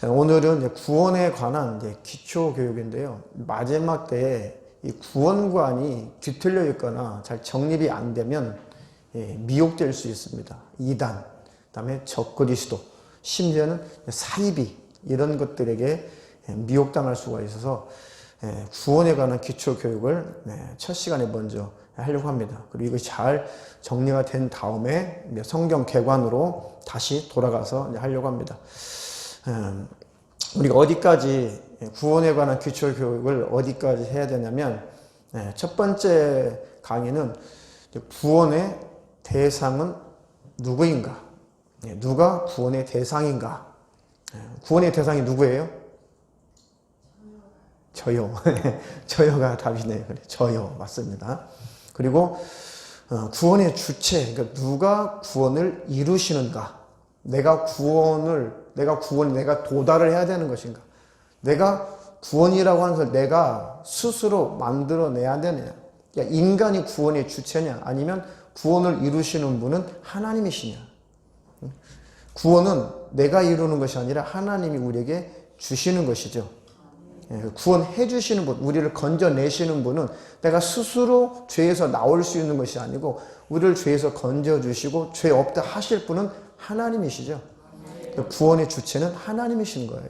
오늘은 이제 구원에 관한 이제 기초 교육인데요. 마지막 때에 이 구원관이 뒤틀려 있거나 잘 정립이 안 되면 미혹될 수 있습니다. 이단, 그다음에 적그리스도, 심지어는 사이비 이런 것들에게 미혹당할 수가 있어서 구원에 관한 기초 교육을 첫 시간에 먼저 하려고 합니다. 그리고 이것이 잘 정리가 된 다음에 성경 개관으로 다시 돌아가서 하려고 합니다. 우리가 어디까지 구원에 관한 기초 교육을 어디까지 해야 되냐면 첫 번째 강의는 구원의 대상은 누구인가? 누가 구원의 대상인가? 구원의 대상이 누구예요? 저요. 저요가 답이네요. 저요. 맞습니다. 그리고 구원의 주체, 그러니까 누가 구원을 이루시는가? 내가 도달을 해야 되는 것인가? 내가 구원이라고 하는 것을 내가 스스로 만들어내야 되느냐? 그러니까 인간이 구원의 주체냐? 아니면 구원을 이루시는 분은 하나님이시냐? 구원은 내가 이루는 것이 아니라 하나님이 우리에게 주시는 것이죠. 구원해 주시는 분, 우리를 건져내시는 분은 내가 스스로 죄에서 나올 수 있는 것이 아니고 우리를 죄에서 건져주시고 죄 없다 하실 분은 하나님이시죠. 구원의 주체는 하나님이신 거예요.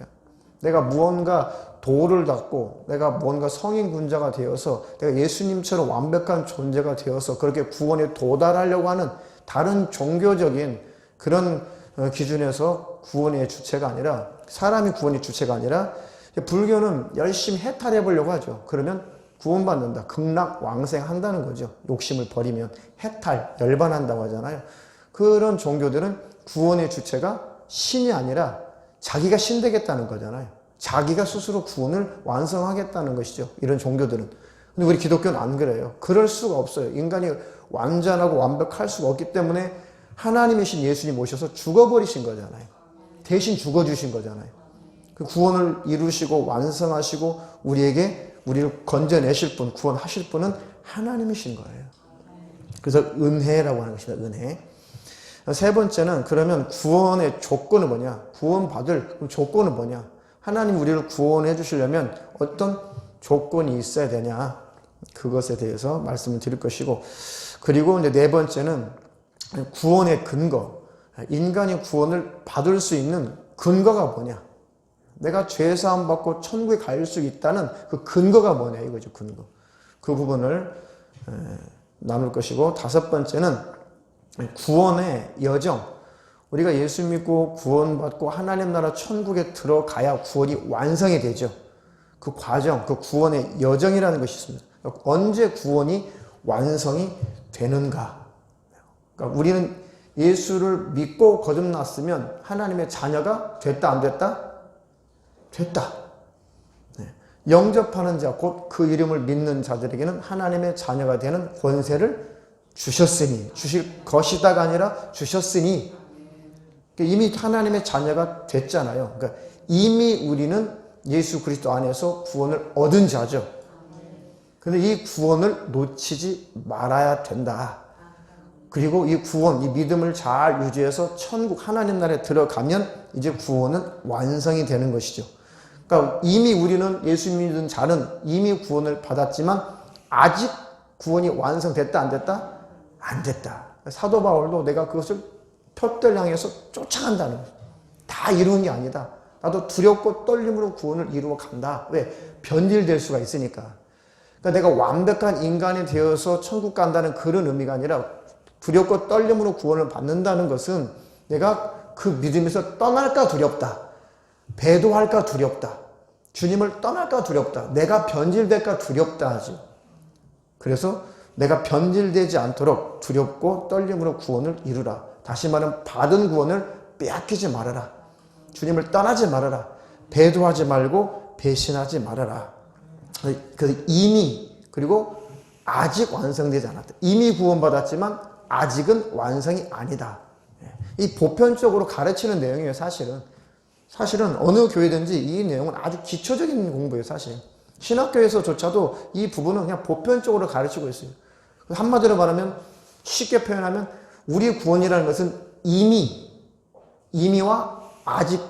내가 무언가 도를 닦고 내가 무언가 성인 군자가 되어서 내가 예수님처럼 완벽한 존재가 되어서 그렇게 구원에 도달하려고 하는 다른 종교적인 그런 기준에서 구원의 주체가 아니라, 사람이 구원의 주체가 아니라 불교는 열심히 해탈해 보려고 하죠. 그러면 구원받는다, 극락왕생한다는 거죠. 욕심을 버리면 해탈, 열반한다고 하잖아요. 그런 종교들은 구원의 주체가 신이 아니라 자기가 신 되겠다는 거잖아요. 자기가 스스로 구원을 완성하겠다는 것이죠. 이런 종교들은. 근데 우리 기독교는 안 그래요. 그럴 수가 없어요. 인간이 완전하고 완벽할 수가 없기 때문에 하나님이신 예수님 오셔서 죽어버리신 거잖아요. 대신 죽어주신 거잖아요. 그 구원을 이루시고 완성하시고 우리를 건져내실 분, 구원하실 분은 하나님이신 거예요. 그래서 은혜라고 하는 것입니다. 은혜. 세 번째는 그러면 구원의 조건은 뭐냐? 구원받을 조건은 뭐냐? 하나님 우리를 구원해 주시려면 어떤 조건이 있어야 되냐? 그것에 대해서 말씀을 드릴 것이고, 그리고 이제 네 번째는 구원의 근거. 인간이 구원을 받을 수 있는 근거가 뭐냐? 내가 죄사함 받고 천국에 갈 수 있다는 그 근거가 뭐냐 이거죠. 근거. 그 부분을 나눌 것이고, 다섯 번째는 구원의 여정. 우리가 예수 믿고 구원받고 하나님 나라 천국에 들어가야 구원이 완성이 되죠. 그 과정, 그 구원의 여정이라는 것이 있습니다. 언제 구원이 완성이 되는가? 그러니까 우리는 예수를 믿고 거듭났으면 하나님의 자녀가 됐다 안 됐다? 됐다. 영접하는 자, 곧 그 이름을 믿는 자들에게는 하나님의 자녀가 되는 권세를 주셨으니, 주실 것이다가 아니라 주셨으니, 이미 하나님의 자녀가 됐잖아요. 그러니까 이미 우리는 예수 그리스도 안에서 구원을 얻은 자죠. 그런데 이 구원을 놓치지 말아야 된다. 그리고 이 구원, 이 믿음을 잘 유지해서 천국 하나님 나라에 들어가면 이제 구원은 완성이 되는 것이죠. 그러니까 이미 우리는 예수 믿는 자는 이미 구원을 받았지만 아직 구원이 완성됐다 안 됐다? 안 됐다. 사도 바울도 내가 그것을 표대를 향해서 쫓아간다는 거죠. 다 이루는 게 아니다. 나도 두렵고 떨림으로 구원을 이루어 간다. 왜? 변질될 수가 있으니까. 그러니까 내가 완벽한 인간이 되어서 천국 간다는 그런 의미가 아니라 두렵고 떨림으로 구원을 받는다는 것은 내가 그 믿음에서 떠날까 두렵다. 배도할까 두렵다. 주님을 떠날까 두렵다. 내가 변질될까 두렵다 하죠. 그래서 내가 변질되지 않도록 두렵고 떨림으로 구원을 이루라. 다시 말하면 받은 구원을 빼앗기지 말아라. 주님을 떠나지 말아라. 배도하지 말고 배신하지 말아라. 그래서 이미, 그리고 아직 완성되지 않았다. 이미 구원받았지만 아직은 완성이 아니다. 이 보편적으로 가르치는 내용이에요. 사실은 어느 교회든지 이 내용은 아주 기초적인 공부예요. 사실 신학교에서조차도 이 부분은 그냥 보편적으로 가르치고 있어요. 한마디로 말하면, 쉽게 표현하면 우리 구원이라는 것은 이미와 아직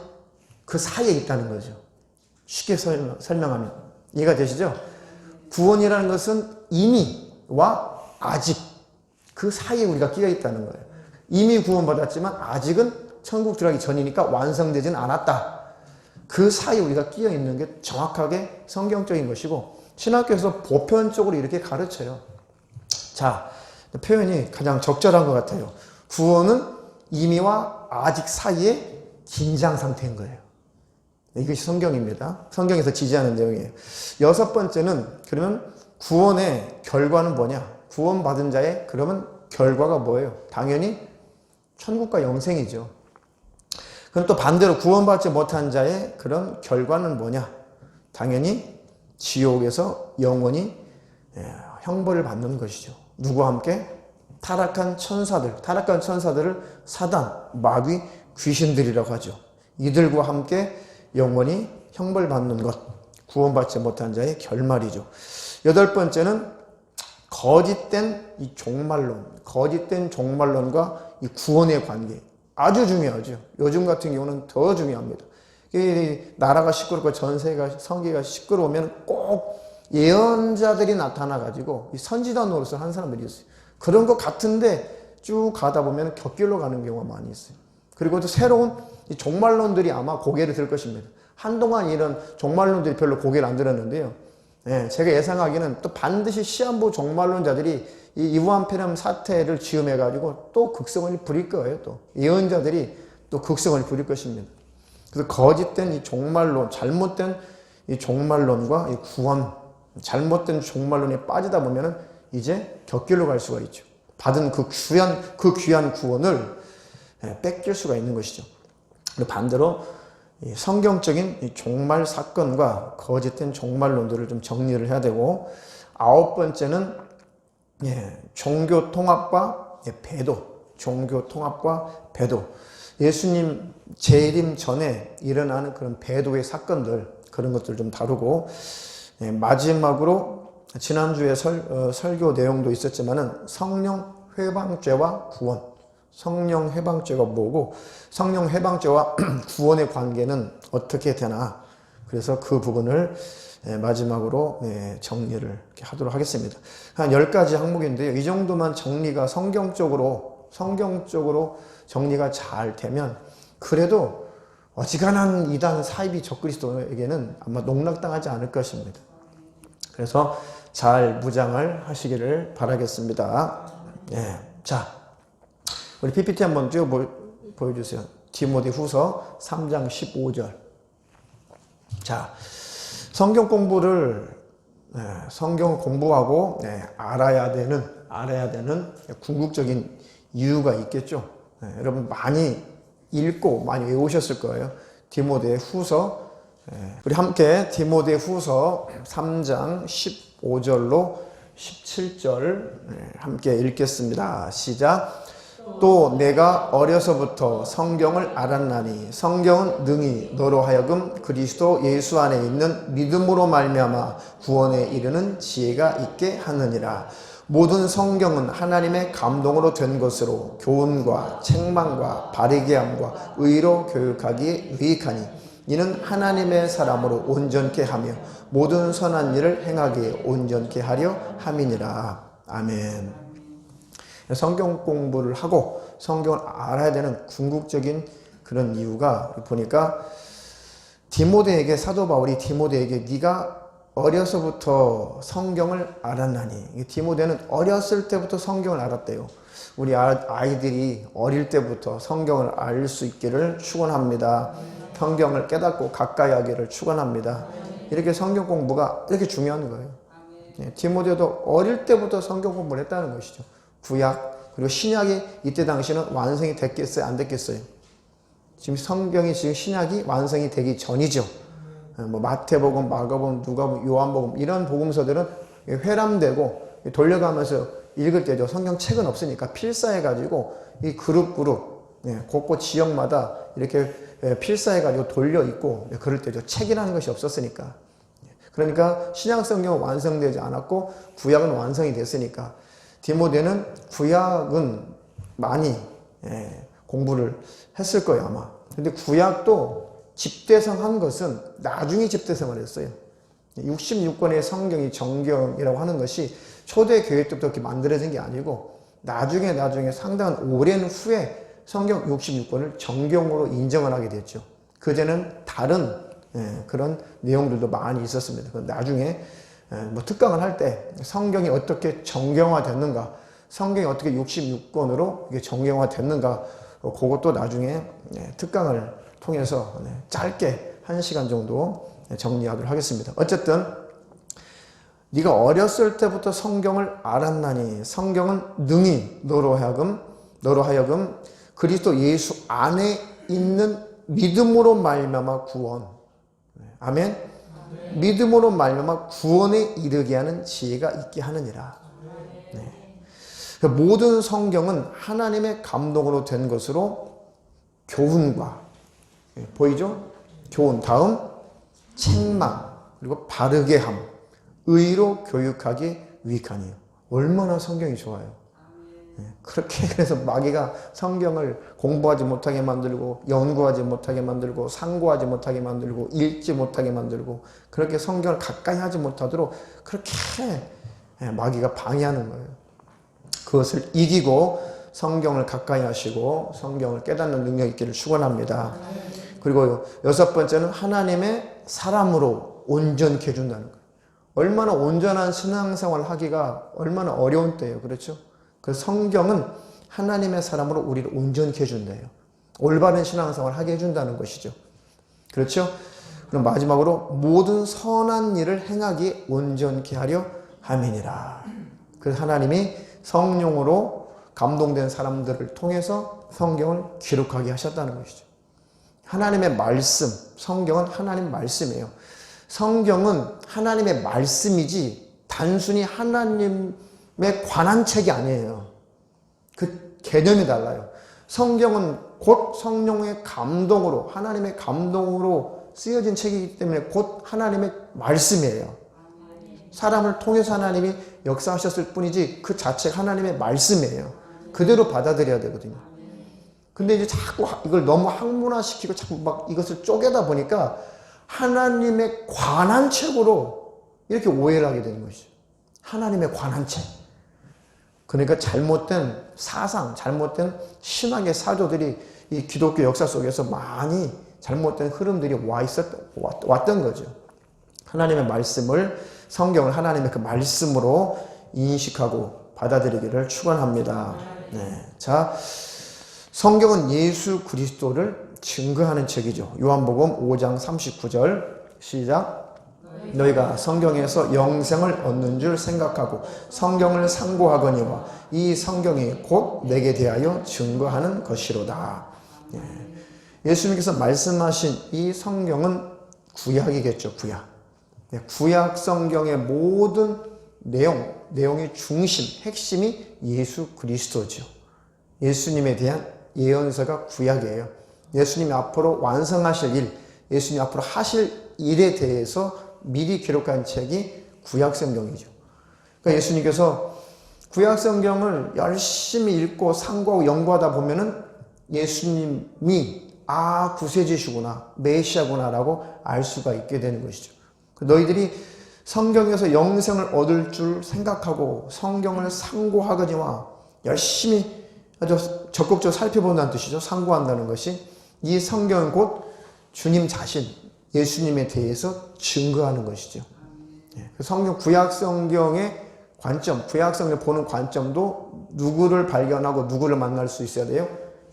그 사이에 있다는 거죠. 쉽게 설명하면 이해가 되시죠? 구원이라는 것은 이미와 아직 그 사이에 우리가 끼어 있다는 거예요. 이미 구원받았지만 아직은 천국 들어가기 전이니까 완성되지는 않았다. 그 사이에 우리가 끼어 있는 게 정확하게 성경적인 것이고 신학교에서 보편적으로 이렇게 가르쳐요. 자, 표현이 가장 적절한 것 같아요. 구원은 이미와 아직 사이에 긴장 상태인 거예요. 이것이 성경입니다. 성경에서 지지하는 내용이에요. 여섯 번째는 그러면 구원의 결과는 뭐냐? 구원받은 자의 그러면 결과가 뭐예요? 당연히 천국과 영생이죠. 그럼 또 반대로 구원받지 못한 자의 그런 결과는 뭐냐? 당연히 지옥에서 영원히 형벌을 받는 것이죠. 누구와 함께? 타락한 천사들을 사단, 마귀, 귀신들이라고 하죠. 이들과 함께 영원히 형벌 받는 것, 구원받지 못한 자의 결말이죠. 여덟 번째는 거짓된 이 거짓된 종말론과 이 구원의 관계. 아주 중요하죠. 요즘 같은 경우는 더 중요합니다. 나라가 시끄럽고 전세가 성계가 시끄러우면 꼭 예언자들이 나타나가지고 선지자 노릇을 하는 사람들이 있어요. 그런 것 같은데 쭉 가다 보면 곁길로 가는 경우가 많이 있어요. 그리고 또 새로운 이 종말론들이 아마 고개를 들 것입니다. 한동안 이런 종말론들이 별로 고개를 안 들었는데요. 제가 예상하기는 또 반드시 시한부 종말론자들이 이 이브안페렴 사태를 지음해가지고 또 극성을 부릴 거예요. 또 예언자들이 또 극성을 부릴 것입니다. 그래서 거짓된 이 종말론, 잘못된 이 종말론과 이 구원, 잘못된 종말론에 빠지다 보면은 이제 곁길로 갈 수가 있죠. 받은 그 귀한 구원을 뺏길 수가 있는 것이죠. 그리고 반대로 성경적인 이 종말 사건과 거짓된 종말론들을 좀 정리를 해야 되고, 아홉 번째는 종교 통합과 배도. 종교 통합과 배도. 예수님 재림 전에 일어나는 그런 배도의 사건들, 그런 것들 좀 다루고, 마지막으로 지난주에 설교 내용도 있었지만은 성령 회방죄와 구원. 성령 회방죄가 뭐고 성령 회방죄와 구원의 관계는 어떻게 되나. 그래서 그 부분을 마지막으로 정리를 하도록 하겠습니다. 한 10가지 항목인데요. 이 정도만 정리가 성경적으로 정리가 잘 되면 그래도 어지간한 이단 사이비 적그리스도에게는 아마 농락당하지 않을 것입니다. 그래서 잘 무장을 하시기를 바라겠습니다. 자, 우리 PPT 한번 쭉 보여주세요. 디모데 후서 3장 15절. 자, 성경 공부를 성경을 공부하고 알아야 되는 궁극적인 이유가 있겠죠. 여러분 많이 읽고 많이 외우셨을 거예요. 디모데 후서. 우리 함께 디모데 후서 3장 15절로 17절 함께 읽겠습니다. 시작. 또 내가 어려서부터 성경을 알았나니 성경은 능히 너로 하여금 그리스도 예수 안에 있는 믿음으로 말미암아 구원에 이르는 지혜가 있게 하느니라. 모든 성경은 하나님의 감동으로 된 것으로 교훈과 책망과 바르게 함과 의로 교육하기에 유익하니 이는 하나님의 사람으로 온전케 하며 모든 선한 일을 행하기에 온전케 하려 함이니라. 아멘. 성경 공부를 하고 성경을 알아야 되는 궁극적인 그런 이유가 보니까 디모데에게 사도 바울이 디모데에게 네가 어려서부터 성경을 알았나니. 디모데는 어렸을 때부터 성경을 알았대요. 우리 아이들이 어릴 때부터 성경을 알 수 있기를 축원합니다. 성경을 깨닫고 가까이 하기를 축원합니다. 이렇게 성경 공부가 이렇게 중요한 거예요. 디모데도 어릴 때부터 성경 공부를 했다는 것이죠. 구약 그리고 신약이 이때 당시는 완성이 됐겠어요? 안 됐겠어요? 지금 성경이 지금 신약이 완성이 되기 전이죠. 뭐 마태복음, 마가복음, 누가복음, 요한복음 이런 복음서들은 회람되고 돌려가면서 읽을 때죠. 성경 책은 없으니까 필사해가지고 이 그룹 곳곳 지역마다 이렇게 필사해가지고 돌려 읽고 그럴 때죠. 책이라는 것이 없었으니까. 그러니까 신약 성경은 완성되지 않았고 구약은 완성이 됐으니까 디모데는 구약은 많이 공부를 했을 거예요 아마. 근데 구약도 집대성한 것은 나중에 집대성을 했어요. 66권의 성경이 정경이라고 하는 것이 초대교회 때부터 그렇게 만들어진 게 아니고 나중에 상당한 오랜 후에 성경 66권을 정경으로 인정을 하게 됐죠. 그전에는 다른 그런 내용들도 많이 있었습니다. 나중에 뭐 특강을 할 때 성경이 어떻게 정경화됐는가, 성경이 어떻게 66권으로 이게 정경화됐는가, 그것도 나중에 특강을 통해서 짧게 1시간 정도 정리하도록 하겠습니다. 어쨌든 네가 어렸을 때부터 성경을 알았나니 성경은 능히 너로 하여금 그리스도 예수 안에 있는 믿음으로 말미암아 구원. 아멘. 믿음으로 말미암아 구원에 이르게 하는 지혜가 있게 하느니라. 모든 성경은 하나님의 감동으로 된 것으로 교훈과, 보이죠? 교훈 다음 책망, 그리고 바르게 함, 의로 교육하기 위하니요. 얼마나 성경이 좋아요. 그렇게 그래서 마귀가 성경을 공부하지 못하게 만들고 연구하지 못하게 만들고 상고하지 못하게 만들고 읽지 못하게 만들고 그렇게 성경을 가까이 하지 못하도록 그렇게 마귀가 방해하는 거예요. 그것을 이기고 성경을 가까이 하시고 성경을 깨닫는 능력 있기를 축원합니다. 그리고 6번째는 하나님의 사람으로 온전케 해준다는 거예요. 얼마나 온전한 신앙생활 하기가 얼마나 어려운 때예요. 그렇죠? 그 성경은 하나님의 사람으로 우리를 온전케 해준대요. 올바른 신앙생활 하게 해준다는 것이죠. 그렇죠? 그럼 마지막으로 모든 선한 일을 행하기 온전케 하려 함이니라. 그래서 하나님이 성령으로 감동된 사람들을 통해서 성경을 기록하게 하셨다는 것이죠. 하나님의 말씀, 성경은 하나님 말씀이에요. 성경은 하나님의 말씀이지 단순히 하나님에 관한 책이 아니에요. 그 개념이 달라요. 성경은 곧 성령의 감동으로, 하나님의 감동으로 쓰여진 책이기 때문에 곧 하나님의 말씀이에요. 사람을 통해서 하나님이 역사하셨을 뿐이지 그 자체가 하나님의 말씀이에요. 그대로 받아들여야 되거든요. 근데 이제 자꾸 이걸 너무 학문화시키고 자꾸 막 이것을 쪼개다 보니까 하나님에 관한 책으로 이렇게 오해를 하게 되는 것이죠. 하나님에 관한 책. 그러니까 잘못된 사상, 잘못된 신학의 사조들이 이 기독교 역사 속에서 많이 잘못된 흐름들이 왔던 거죠. 하나님의 말씀을, 성경을 하나님의 그 말씀으로 인식하고 받아들이기를 축원합니다. 자, 성경은 예수 그리스도를 증거하는 책이죠. 요한복음 5장 39절 시작. 너희가 성경에서 영생을 얻는 줄 생각하고 성경을 상고하거니와 이 성경이 곧 내게 대하여 증거하는 것이로다. 예수님께서 말씀하신 이 성경은 구약이겠죠. 구약 성경의 모든 내용의 중심, 핵심이 예수 그리스도죠. 예수님에 대한 예언서가 구약이에요. 예수님이 앞으로 완성하실 일, 예수님이 앞으로 하실 일에 대해서 미리 기록한 책이 구약 성경이죠. 그러니까 예수님께서 구약 성경을 열심히 읽고 상고하고 연구하다 보면은 예수님이 구세주시구나, 메시아구나라고 알 수가 있게 되는 것이죠. 너희들이 성경에서 영생을 얻을 줄 생각하고 성경을 상고하거니와 열심히 아주 적극적으로 살펴본다는 뜻이죠. 상고한다는 것이. 이 성경은 곧 주님 자신, 예수님에 대해서 증거하는 것이죠. 성경, 구약 성경의 관점, 구약 성경을 보는 관점도 누구를 발견하고 누구를 만날 수 있어야 돼요?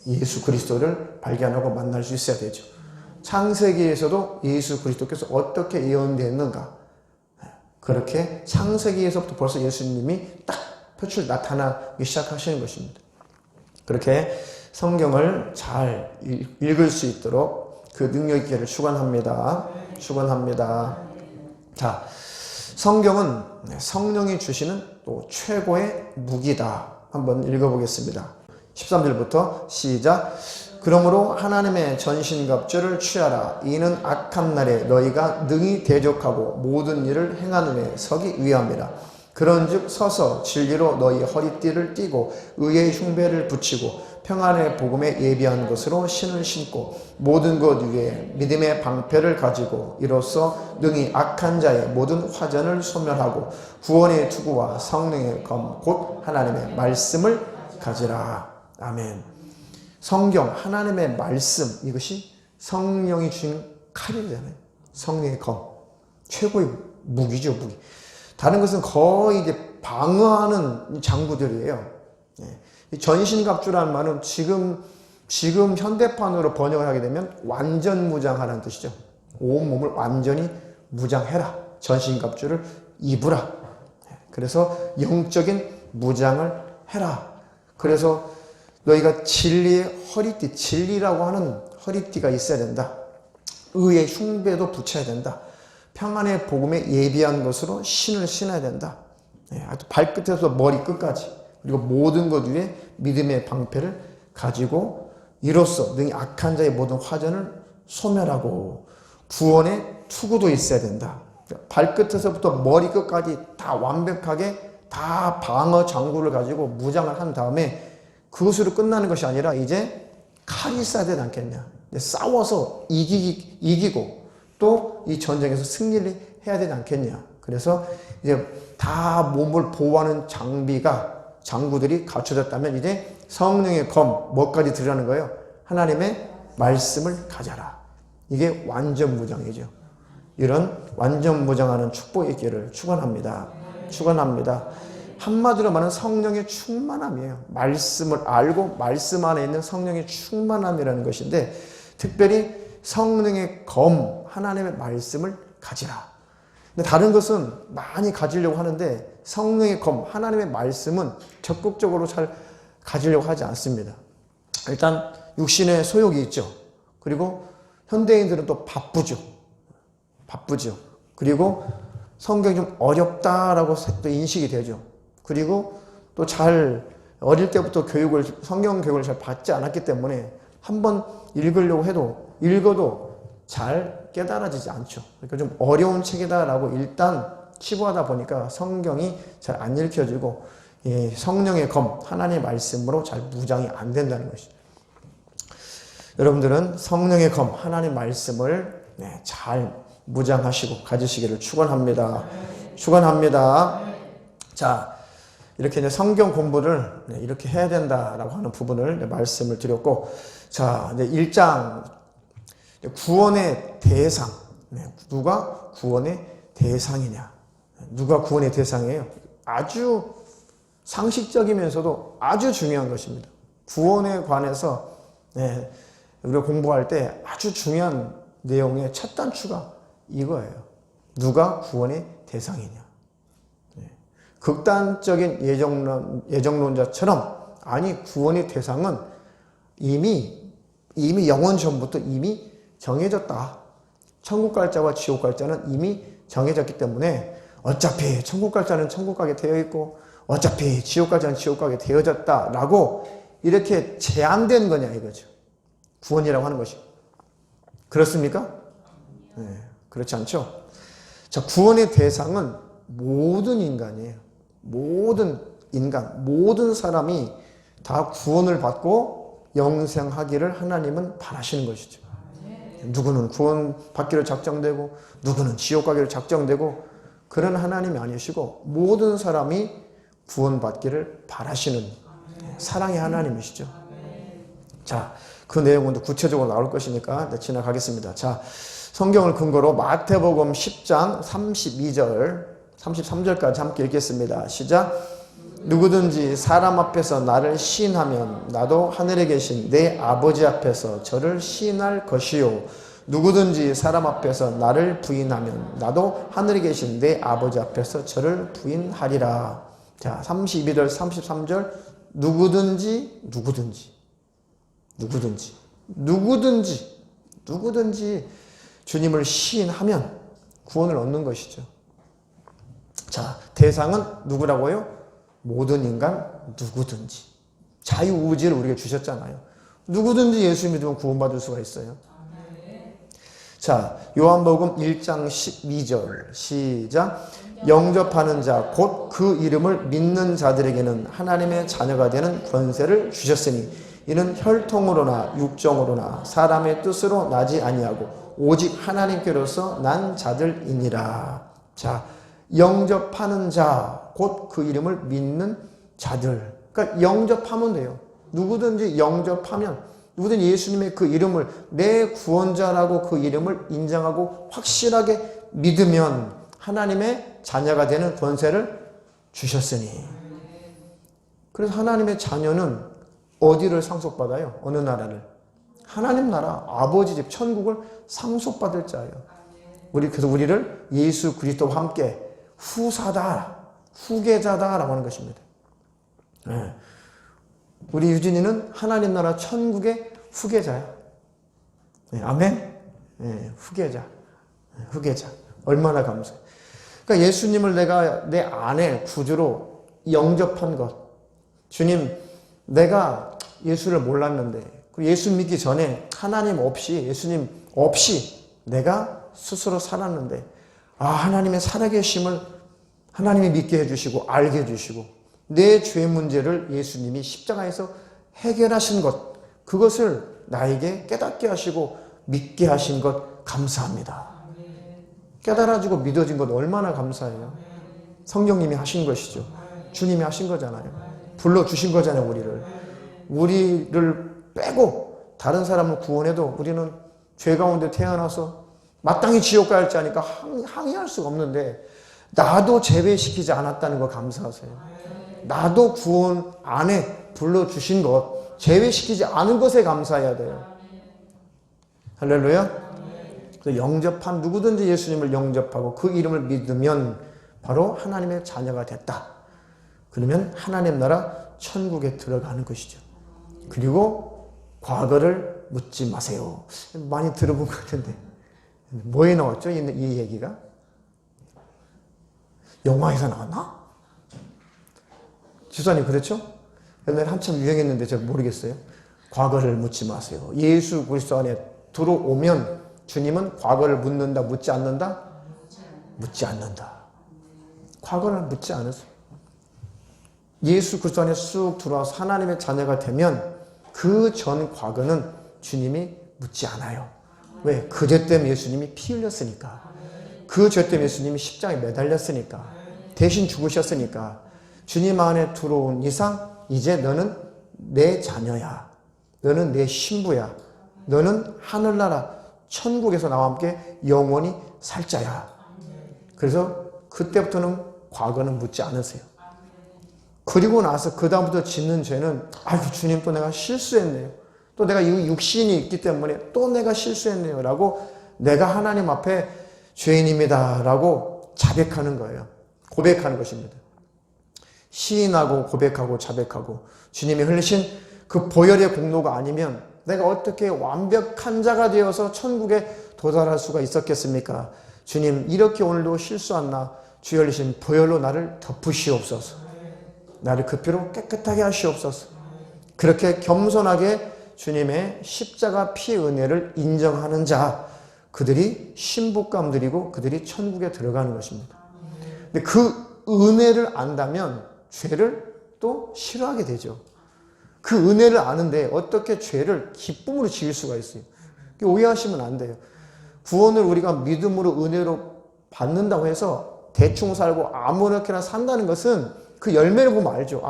예수 그리스도를 발견하고 만날 수 있어야 되죠. 창세기에서도 예수 그리스도께서 어떻게 예언됐는가, 그렇게 창세기에서부터 벌써 예수님이 딱 나타나기 시작하시는 것입니다. 그렇게 성경을 잘 읽을 수 있도록 그 능력 있기를 축원합니다. 자, 성경은 성령이 주시는 또 최고의 무기다. 한번 읽어보겠습니다. 13절부터 시작. 그러므로 하나님의 전신갑주를 취하라. 이는 악한 날에 너희가 능히 대적하고 모든 일을 행하는 데 서기 위함이라. 그런즉 서서 진리로 너희 허리띠를 띠고 의의 흉배를 붙이고 평안의 복음에 예비한 것으로 신을 신고 모든 것 위에 믿음의 방패를 가지고 이로써 능히 악한 자의 모든 화전을 소멸하고 구원의 투구와 성령의 검 곧 하나님의 말씀을 가지라. 아멘. 성경 하나님의 말씀, 이것이 성령이 주신 칼이잖아요. 성령의 검, 최고의 무기죠, 무기. 다른 것은 거의 이제 방어하는 장구들이에요. 전신갑주라는 말은 지금 현대판으로 번역을 하게 되면 완전 무장하라는 뜻이죠. 온 몸을 완전히 무장해라. 전신갑주를 입으라. 그래서 영적인 무장을 해라. 그래서 너희가 진리의 허리띠, 진리라고 하는 허리띠가 있어야 된다. 의의 흉배도 붙여야 된다. 평안의 복음에 예비한 것으로 신을 신어야 된다. 발끝에서 머리 끝까지 그리고 모든 것 위에 믿음의 방패를 가지고 이로써 능히 악한 자의 모든 화전을 소멸하고 구원의 투구도 있어야 된다. 발끝에서부터 머리 끝까지 다 완벽하게 다 방어 장구를 가지고 무장을 한 다음에 그것으로 끝나는 것이 아니라 이제 칼이 있어야 되지 않겠냐. 싸워서 이기고 또 이 전쟁에서 승리를 해야 되지 않겠냐. 그래서 이제 다 몸을 보호하는 장구들이 갖춰졌다면 이제 성령의 검, 뭐까지 들으라는 거예요? 하나님의 말씀을 가져라. 이게 완전 무장이죠. 이런 완전 무장하는 축복의 있기를 축원합니다. 축원합니다. 한마디로 말하면 성령의 충만함이에요. 말씀을 알고 말씀 안에 있는 성령의 충만함이라는 것인데 특별히 성령의 검, 하나님의 말씀을 가지라. 근데 다른 것은 많이 가지려고 하는데 성령의 검, 하나님의 말씀은 적극적으로 잘 가지려고 하지 않습니다. 일단 육신의 소욕이 있죠. 그리고 현대인들은 또 바쁘죠. 그리고 성경이 좀 어렵다라고 또 인식이 되죠. 그리고 또 어릴 때부터 성경 교육을 잘 받지 않았기 때문에 한번 읽으려고 해도 읽어도 잘 깨달아지지 않죠. 그러니까 좀 어려운 책이다라고 일단 치부하다 보니까 성경이 잘 안 읽혀지고 성령의 검, 하나님의 말씀으로 잘 무장이 안 된다는 것이죠. 여러분들은 성령의 검, 하나님의 말씀을 잘 무장하시고 가지시기를 축원합니다. 축원합니다. 자, 이렇게 이제 성경 공부를 이렇게 해야 된다라고 하는 부분을 말씀을 드렸고, 자, 이제 1장 구원의 대상. 누가 구원의 대상이냐? 누가 구원의 대상이에요? 아주 상식적이면서도 아주 중요한 것입니다. 구원에 관해서 우리가 공부할 때 아주 중요한 내용의 첫 단추가 이거예요. 누가 구원의 대상이냐? 극단적인 예정론자처럼 아니 구원의 대상은 이미 영원 전부터 이미 정해졌다. 천국 갈 자와 지옥 갈 자는 이미 정해졌기 때문에 어차피 천국 갈 자는 천국 가게 되어 있고 어차피 지옥 갈 자는 지옥 가게 되어졌다라고 이렇게 제한된 거냐 이거죠. 구원이라고 하는 것이. 그렇습니까? 네, 그렇지 않죠? 자, 구원의 대상은 모든 인간이에요. 모든 인간, 모든 사람이 다 구원을 받고 영생하기를 하나님은 바라시는 것이죠. 누구는 구원 받기를 작정되고 누구는 지옥 가기를 작정되고 그런 하나님이 아니시고 모든 사람이 구원 받기를 바라시는 사랑의 하나님이시죠. 자, 그 내용은 구체적으로 나올 것이니까 지나가겠습니다. 자, 성경을 근거로 마태복음 10장 32절 33절까지 함께 읽겠습니다. 시작. 누구든지 사람 앞에서 나를 시인하면 나도 하늘에 계신 내 아버지 앞에서 저를 시인할 것이요. 누구든지 사람 앞에서 나를 부인하면 나도 하늘에 계신 내 아버지 앞에서 저를 부인하리라. 자, 32절 33절 누구든지 주님을 시인하면 구원을 얻는 것이죠. 자, 대상은 누구라고요? 모든 인간 누구든지. 자유의지를 우리에게 주셨잖아요. 누구든지 예수 믿으면 구원받을 수가 있어요. 자, 요한복음 1장 12절 시작. 영접하는 자 곧 그 이름을 믿는 자들에게는 하나님의 자녀가 되는 권세를 주셨으니 이는 혈통으로나 육정으로나 사람의 뜻으로 나지 아니하고 오직 하나님께로서 난 자들이니라. 자, 영접하는 자, 곧 그 이름을 믿는 자들. 그러니까 영접하면 돼요. 누구든지 영접하면, 누구든지 예수님의 그 이름을 내 구원자라고 그 이름을 인정하고 확실하게 믿으면 하나님의 자녀가 되는 권세를 주셨으니. 그래서 하나님의 자녀는 어디를 상속받아요? 어느 나라를? 하나님 나라, 아버지 집, 천국을 상속받을 자예요. 그래서 우리를 예수 그리스도와 함께 후사다, 후계자다라고 하는 것입니다. 네. 우리 유진이는 하나님 나라 천국의 후계자야. 네, 아멘? 네, 후계자. 네, 후계자. 얼마나 감사해. 그러니까 예수님을 내가 내 안에 구주로 영접한 것. 주님, 내가 예수를 몰랐는데, 예수 믿기 전에 하나님 없이, 예수님 없이 내가 스스로 살았는데, 하나님의 살아계심을 하나님이 믿게 해주시고, 알게 해주시고, 내 죄 문제를 예수님이 십자가에서 해결하신 것, 그것을 나에게 깨닫게 하시고, 믿게 하신 것 감사합니다. 깨달아지고 믿어진 것 얼마나 감사해요. 성령님이 하신 것이죠. 주님이 하신 거잖아요. 불러주신 거잖아요, 우리를 빼고 다른 사람을 구원해도 우리는 죄 가운데 태어나서 마땅히 지옥 갈 자니까 항의할 수가 없는데, 나도 제외시키지 않았다는 거 감사하세요. 나도 구원 안에 불러주신 것, 제외시키지 않은 것에 감사해야 돼요. 할렐루야. 그래서 영접한, 누구든지 예수님을 영접하고 그 이름을 믿으면 바로 하나님의 자녀가 됐다. 그러면 하나님 나라 천국에 들어가는 것이죠. 그리고 과거를 묻지 마세요. 많이 들어본 것 같은데 뭐에 나왔죠? 이 얘기가? 영화에서 나왔나? 지사님 그렇죠? 옛날에 한참 유행했는데 제가 모르겠어요. 과거를 묻지 마세요. 예수 그리스도 안에 들어오면 주님은 과거를 묻는다, 묻지 않는다? 묻지 않는다. 과거를 묻지 않으세요. 예수 그리스도 안에 쑥 들어와서 하나님의 자녀가 되면 그 전 과거는 주님이 묻지 않아요. 왜? 그 죄 때문에 예수님이 피 흘렸으니까. 그 죄 때문에 예수님이 십자가에 매달렸으니까. 대신 죽으셨으니까. 주님 안에 들어온 이상 이제 너는 내 자녀야. 너는 내 신부야. 너는 하늘나라 천국에서 나와 함께 영원히 살 자야. 그래서 그때부터는 과거는 묻지 않으세요. 그리고 나서 그 다음부터 짓는 죄는 아이고 주님 또 내가 실수했네요. 또 내가 이 육신이 있기 때문에 또 내가 실수했네요. 라고 내가 하나님 앞에 죄인입니다. 라고 자백하는 거예요. 고백하는 것입니다. 시인하고 고백하고 자백하고 주님이 흘리신 그 보혈의 공로가 아니면 내가 어떻게 완벽한 자가 되어서 천국에 도달할 수가 있었겠습니까? 주님 이렇게 오늘도 실수한 주의 흘리신 보혈로 나를 덮으시옵소서. 나를 그 피로 깨끗하게 하시옵소서. 그렇게 겸손하게 주님의 십자가 피 은혜를 인정하는 자, 그들이 신부감 드리고 그들이 천국에 들어가는 것입니다. 근데 그 은혜를 안다면 죄를 또 싫어하게 되죠. 그 은혜를 아는데 어떻게 죄를 기쁨으로 지을 수가 있어요. 오해하시면 안 돼요. 구원을 우리가 믿음으로 은혜로 받는다고 해서 대충 살고 아무렇게나 산다는 것은 그 열매를 보면 알죠.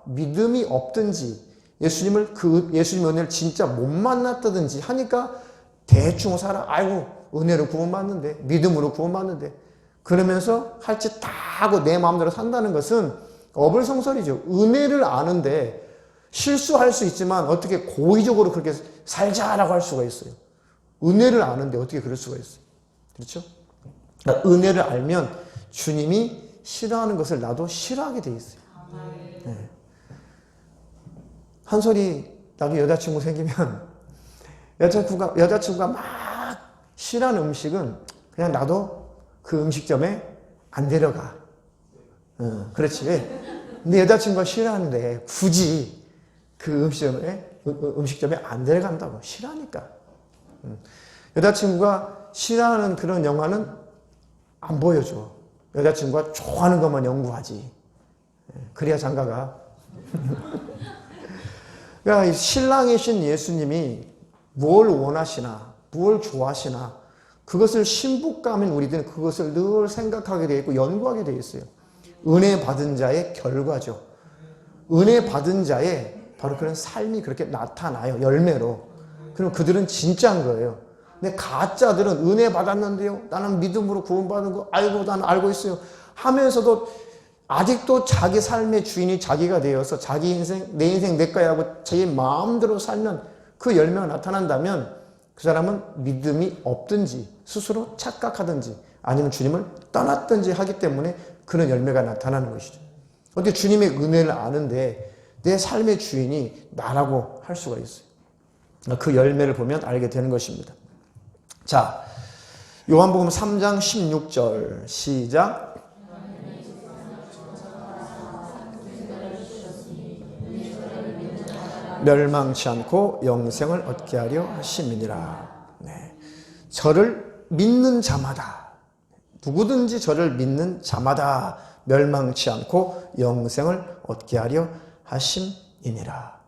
믿음이 없든지 예수님 은혜를 진짜 못 만났다든지 하니까 대충 살아. 아이고 은혜로 구원받는데, 믿음으로 구원받는데, 그러면서 할 짓 다 하고 내 마음대로 산다는 것은 어불성설이죠. 은혜를 아는데 실수할 수 있지만 어떻게 고의적으로 그렇게 살자라고 할 수가 있어요. 은혜를 아는데 어떻게 그럴 수가 있어요. 그렇죠? 그러니까 은혜를 알면 주님이 싫어하는 것을 나도 싫어하게 돼 있어요. 네. 한솔이 나도 여자친구 생기면 여자친구가 막 싫어하는 음식은 그냥 나도 그 음식점에 안 데려가. 그렇지. 근데 여자친구가 싫어하는데 굳이 그 음식점에 안 데려간다고. 싫어하니까. 여자친구가 싫어하는 그런 영화는 안 보여줘. 여자친구가 좋아하는 것만 연구하지. 그래야 장가가. 그러니까 신랑이신 예수님이 뭘 원하시나, 뭘 좋아하시나, 그것을 신부감인 우리들은 그것을 늘 생각하게 되어 있고 연구하게 되어 있어요. 은혜 받은 자의 결과죠. 은혜 받은 자의 바로 그런 삶이 그렇게 나타나요. 열매로. 그럼 그들은 진짜인 거예요. 근데 가짜들은 은혜 받았는데요, 나는 믿음으로 구원받은 거 알고 나는 알고 있어요 하면서도 아직도 자기 삶의 주인이 자기가 되어서 자기 인생, 내 인생 내 거야 하고 자기 마음대로 살면 그 열매가 나타난다면 그 사람은 믿음이 없든지 스스로 착각하든지 아니면 주님을 떠났든지 하기 때문에 그런 열매가 나타나는 것이죠. 어떻게 주님의 은혜를 아는데 내 삶의 주인이 나라고 할 수가 있어요. 그 열매를 보면 알게 되는 것입니다. 자, 요한복음 3장 16절 시작. 멸망치 않고 영생을 얻게 하려 하심이니라. 네. 저를 믿는 자마다, 누구든지 저를 믿는 자마다 멸망치 않고 영생을 얻게 하려 하심이니라.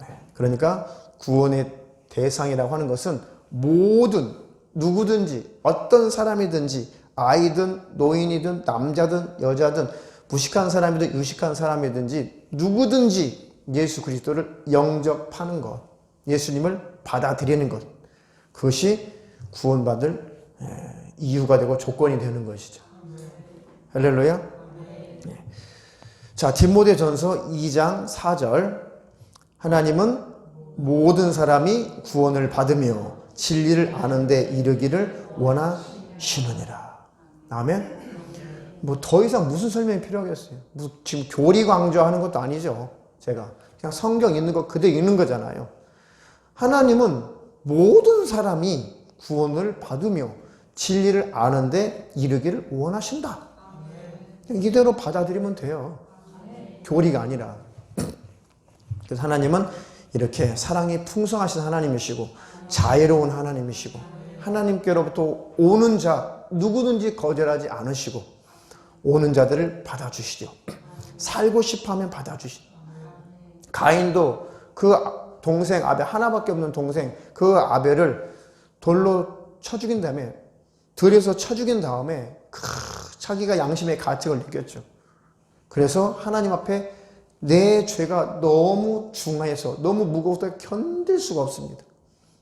네. 그러니까 구원의 대상이라고 하는 것은 모든 누구든지 어떤 사람이든지 아이든 노인이든 남자든 여자든 무식한 사람이든 유식한 사람이든지 누구든지 예수 그리스도를 영접하는 것, 예수님을 받아들이는 것, 그것이 구원받을 이유가 되고 조건이 되는 것이죠. 할렐루야. 자, 디모데전서 2장 4절. 하나님은 모든 사람이 구원을 받으며 진리를 아는 데 이르기를 원하시느니라. 아멘. 뭐 더 이상 무슨 설명이 필요하겠어요? 뭐 지금 교리 강조하는 것도 아니죠. 제가 그냥 성경 있는 거 그대로 읽는 거잖아요. 하나님은 모든 사람이 구원을 받으며 진리를 아는데 이르기를 원하신다. 이대로 받아들이면 돼요. 교리가 아니라. 그래서 하나님은 이렇게 사랑이 풍성하신 하나님이시고 자애로운 하나님이시고 하나님께로부터 오는 자 누구든지 거절하지 않으시고 오는 자들을 받아주시죠. 살고 싶어하면 받아주시죠. 가인도 그 동생 아벨, 하나밖에 없는 동생 그 아벨을 돌로 쳐 죽인 다음에, 들에서 쳐 죽인 다음에 자기가 양심의 가책을 느꼈죠. 그래서 하나님 앞에 내 죄가 너무 중해서 너무 무거워서 견딜 수가 없습니다.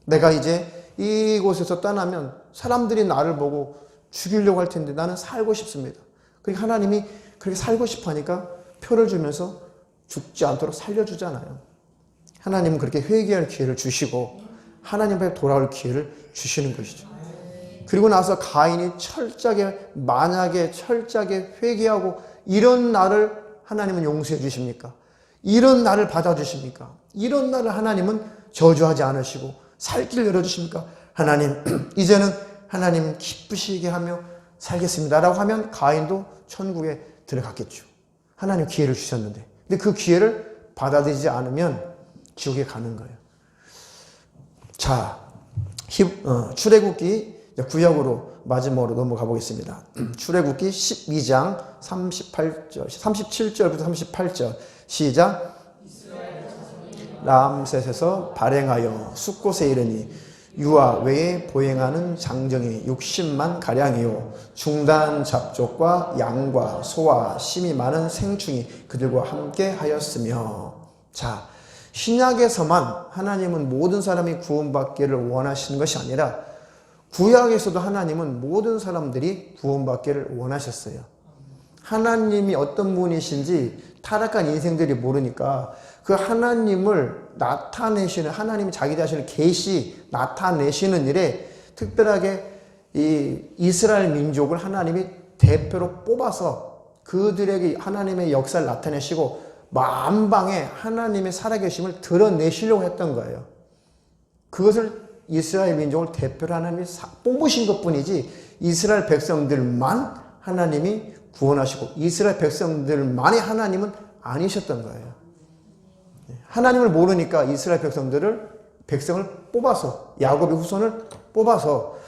내가 이제 이곳에서 떠나면 사람들이 나를 보고 죽이려고 할 텐데 나는 살고 싶습니다. 그러니까 하나님이 그렇게 살고 싶어 하니까 표를 주면서 죽지 않도록 살려주잖아요. 하나님은 그렇게 회개할 기회를 주시고 하나님 앞에 돌아올 기회를 주시는 것이죠. 그리고 나서 가인이 만약에 철저하게 회개하고 이런 나를 하나님은 용서해 주십니까? 이런 나를 받아주십니까? 이런 나를 하나님은 저주하지 않으시고 살 길을 열어주십니까? 하나님, 이제는 하나님 기쁘시게 하며 살겠습니다 라고 하면 가인도 천국에 들어갔겠죠. 하나님 기회를 주셨는데, 근데 그 기회를 받아들이지 않으면 지옥에 가는 거예요. 자, 출애굽기 구약으로 마지막으로 넘어가 보겠습니다. 출애굽기 12장 37절부터 38절 시작. 람셋에서 발행하여 숫곳에 이르니 유아 외에 보행하는 장정이 60만 가량이요 중단 잡족과 양과 소와 심이 많은 생충이 그들과 함께 하였으며. 자, 신약에서만 하나님은 모든 사람이 구원받기를 원하시는 것이 아니라 구약에서도 하나님은 모든 사람들이 구원받기를 원하셨어요. 하나님이 어떤 분이신지 타락한 인생들이 모르니까 그 하나님을 나타내시는, 하나님이 자기 자신을 나타내시는 일에 특별하게 이 이스라엘 민족을 하나님이 대표로 뽑아서 그들에게 하나님의 역사를 나타내시고 만방에 하나님의 살아계심을 드러내시려고 했던 거예요. 그것을 이스라엘 민족을 대표로 하나님이 뽑으신 것뿐이지 이스라엘 백성들만 하나님이 구원하시고 이스라엘 백성들만이 하나님은 아니셨던 거예요. 하나님을 모르니까 이스라엘 백성을 뽑아서, 야곱의 후손을 뽑아서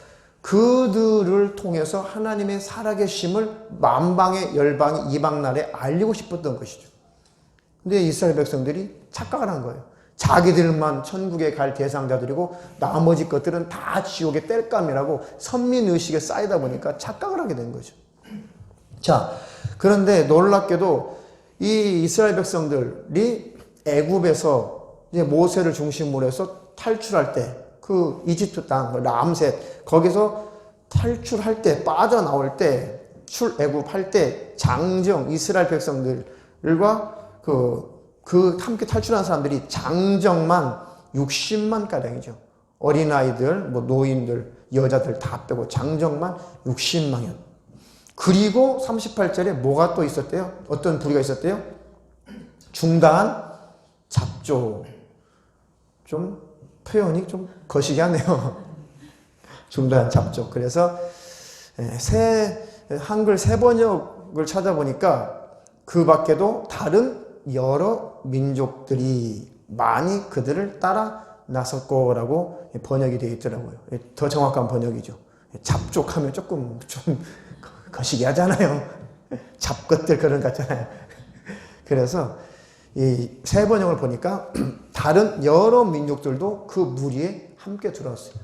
그들을 통해서 하나님의 살아계심을 만방의 열방의 이방 나라에 알리고 싶었던 것이죠. 근데 이스라엘 백성들이 착각을 한 거예요. 자기들만 천국에 갈 대상자들이고 나머지 것들은 다 지옥의 땔감이라고 선민의식에 쌓이다 보니까 착각을 하게 된 거죠. 자, 그런데 놀랍게도 이 이스라엘 백성들이 애굽에서 이제 모세를 중심으로 해서 탈출할 때 그 이집트 땅, 람셋, 거기서 탈출할 때, 빠져나올 때, 출애굽할 때 장정, 이스라엘 백성들과 그 함께 탈출한 사람들이 장정만 60만 가량이죠. 어린아이들, 뭐 노인들, 여자들 다 빼고 장정만 60만여. 그리고 38절에 뭐가 또 있었대요? 어떤 부류가 있었대요? 중다한 잡조. 좀 표현이 좀 거시기 하네요. 중다한 잡조. 그래서 한글 새 번역을 찾아보니까 그 밖에도 다른 여러 민족들이 많이 그들을 따라 나설 거라고 번역이 되어 있더라고요. 더 정확한 번역이죠. 잡족하면 조금 좀 거시기 하잖아요. 잡것들 그런 것 같잖아요. 그래서 이 새 번역을 보니까 다른 여러 민족들도 그 무리에 함께 들어왔어요.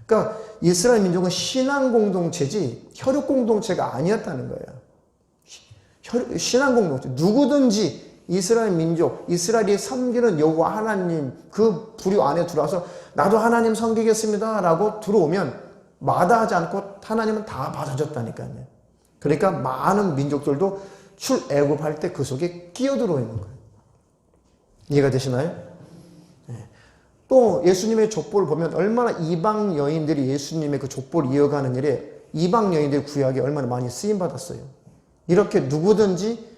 그러니까 이스라엘 민족은 신앙 공동체지 혈육 공동체가 아니었다는 거예요. 신앙 공동체. 누구든지 이스라엘 민족, 이스라엘이 섬기는 여호와 하나님 그 부류 안에 들어와서 나도 하나님 섬기겠습니다 라고 들어오면 마다하지 않고 하나님은 다 받아줬다니까요. 그러니까 많은 민족들도 출애굽할 때 그 속에 끼어들어 있는 거예요. 이해가 되시나요? 또 예수님의 족보를 보면 얼마나 이방 여인들이 예수님의 그 족보를 이어가는 일에 이방 여인들의 구약에 얼마나 많이 쓰임받았어요. 이렇게 누구든지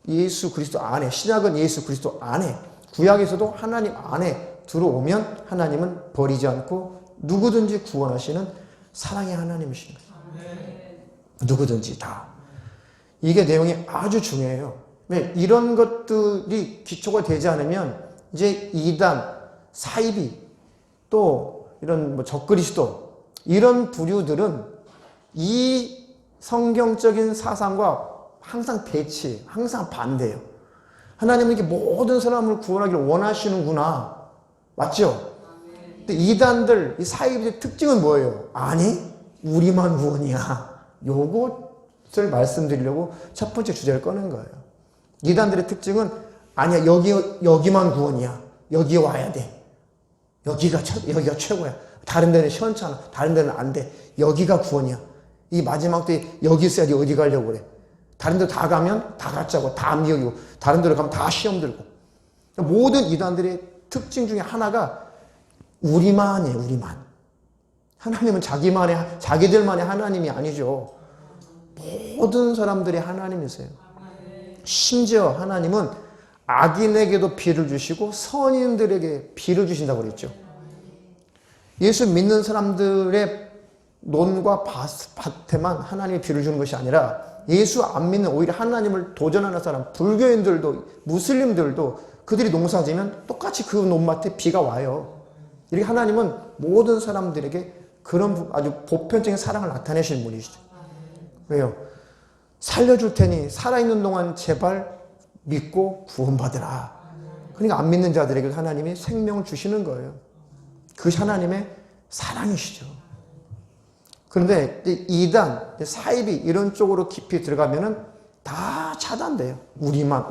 예수 그리스도 안에, 신약은 예수 그리스도 안에, 구약에서도 하나님 안에 들어오면 하나님은 버리지 않고 누구든지 구원하시는 사랑의 하나님이신 거예요. 누구든지 다. 이게 내용이 아주 중요해요. 왜? 이런 것들이 기초가 되지 않으면 이제 이단, 사이비, 또 이런 뭐 적그리스도 이런 부류들은 이 성경적인 사상과 항상 대치, 항상 반대예요. 하나님은 이렇게 모든 사람을 구원하기를 원하시는구나. 맞죠? 근데 이단들, 이 사이비의 특징은 뭐예요? 아니, 우리만 구원이야. 요것을 말씀드리려고 첫 번째 주제를 꺼낸 거예요. 이단들의 특징은 아니야, 여기만 구원이야. 여기 와야 돼. 여기가 최고야. 다른 데는 시원찮아. 다른 데는 안 돼. 여기가 구원이야. 이 마지막 때 여기 있어야지 어디 가려고 그래. 다른 데 다 가면 다 가짜고 다 미역이고 다른 데로 가면 다 시험 들고. 모든 이단들의 특징 중에 하나가 우리만이에요. 우리만. 하나님은 자기들만의 하나님이 아니죠. 모든 사람들의 하나님이세요. 심지어 하나님은 악인에게도 비를 주시고 선인들에게 비를 주신다고 그랬죠. 예수 믿는 사람들의 논과 밭에만 하나님이 비를 주는 것이 아니라 예수 안 믿는 오히려 하나님을 도전하는 사람, 불교인들도 무슬림들도 그들이 농사지면 똑같이 그 논밭에 비가 와요. 이렇게 하나님은 모든 사람들에게 그런 아주 보편적인 사랑을 나타내시는 분이시죠. 왜요? 살려줄 테니 살아있는 동안 제발 믿고 구원받으라. 그러니까 안 믿는 자들에게 하나님이 생명을 주시는 거예요. 그 하나님의 사랑이시죠. 그런데 이단, 사이비 이런 쪽으로 깊이 들어가면은 다 차단돼요. 우리만.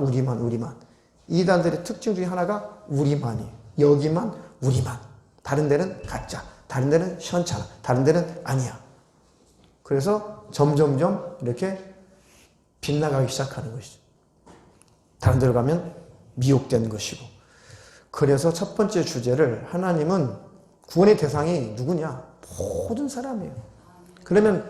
이단들의 특징 중에 하나가 우리만이에요. 여기만, 우리만. 다른 데는 가짜, 다른 데는 시원찮아, 다른 데는 아니야. 그래서 점점점 이렇게 빗나가기 시작하는 것이죠. 다른 데로 가면 미혹되는 것이고. 그래서 첫 번째 주제를 하나님은 구원의 대상이 누구냐? 모든 사람이에요. 그러면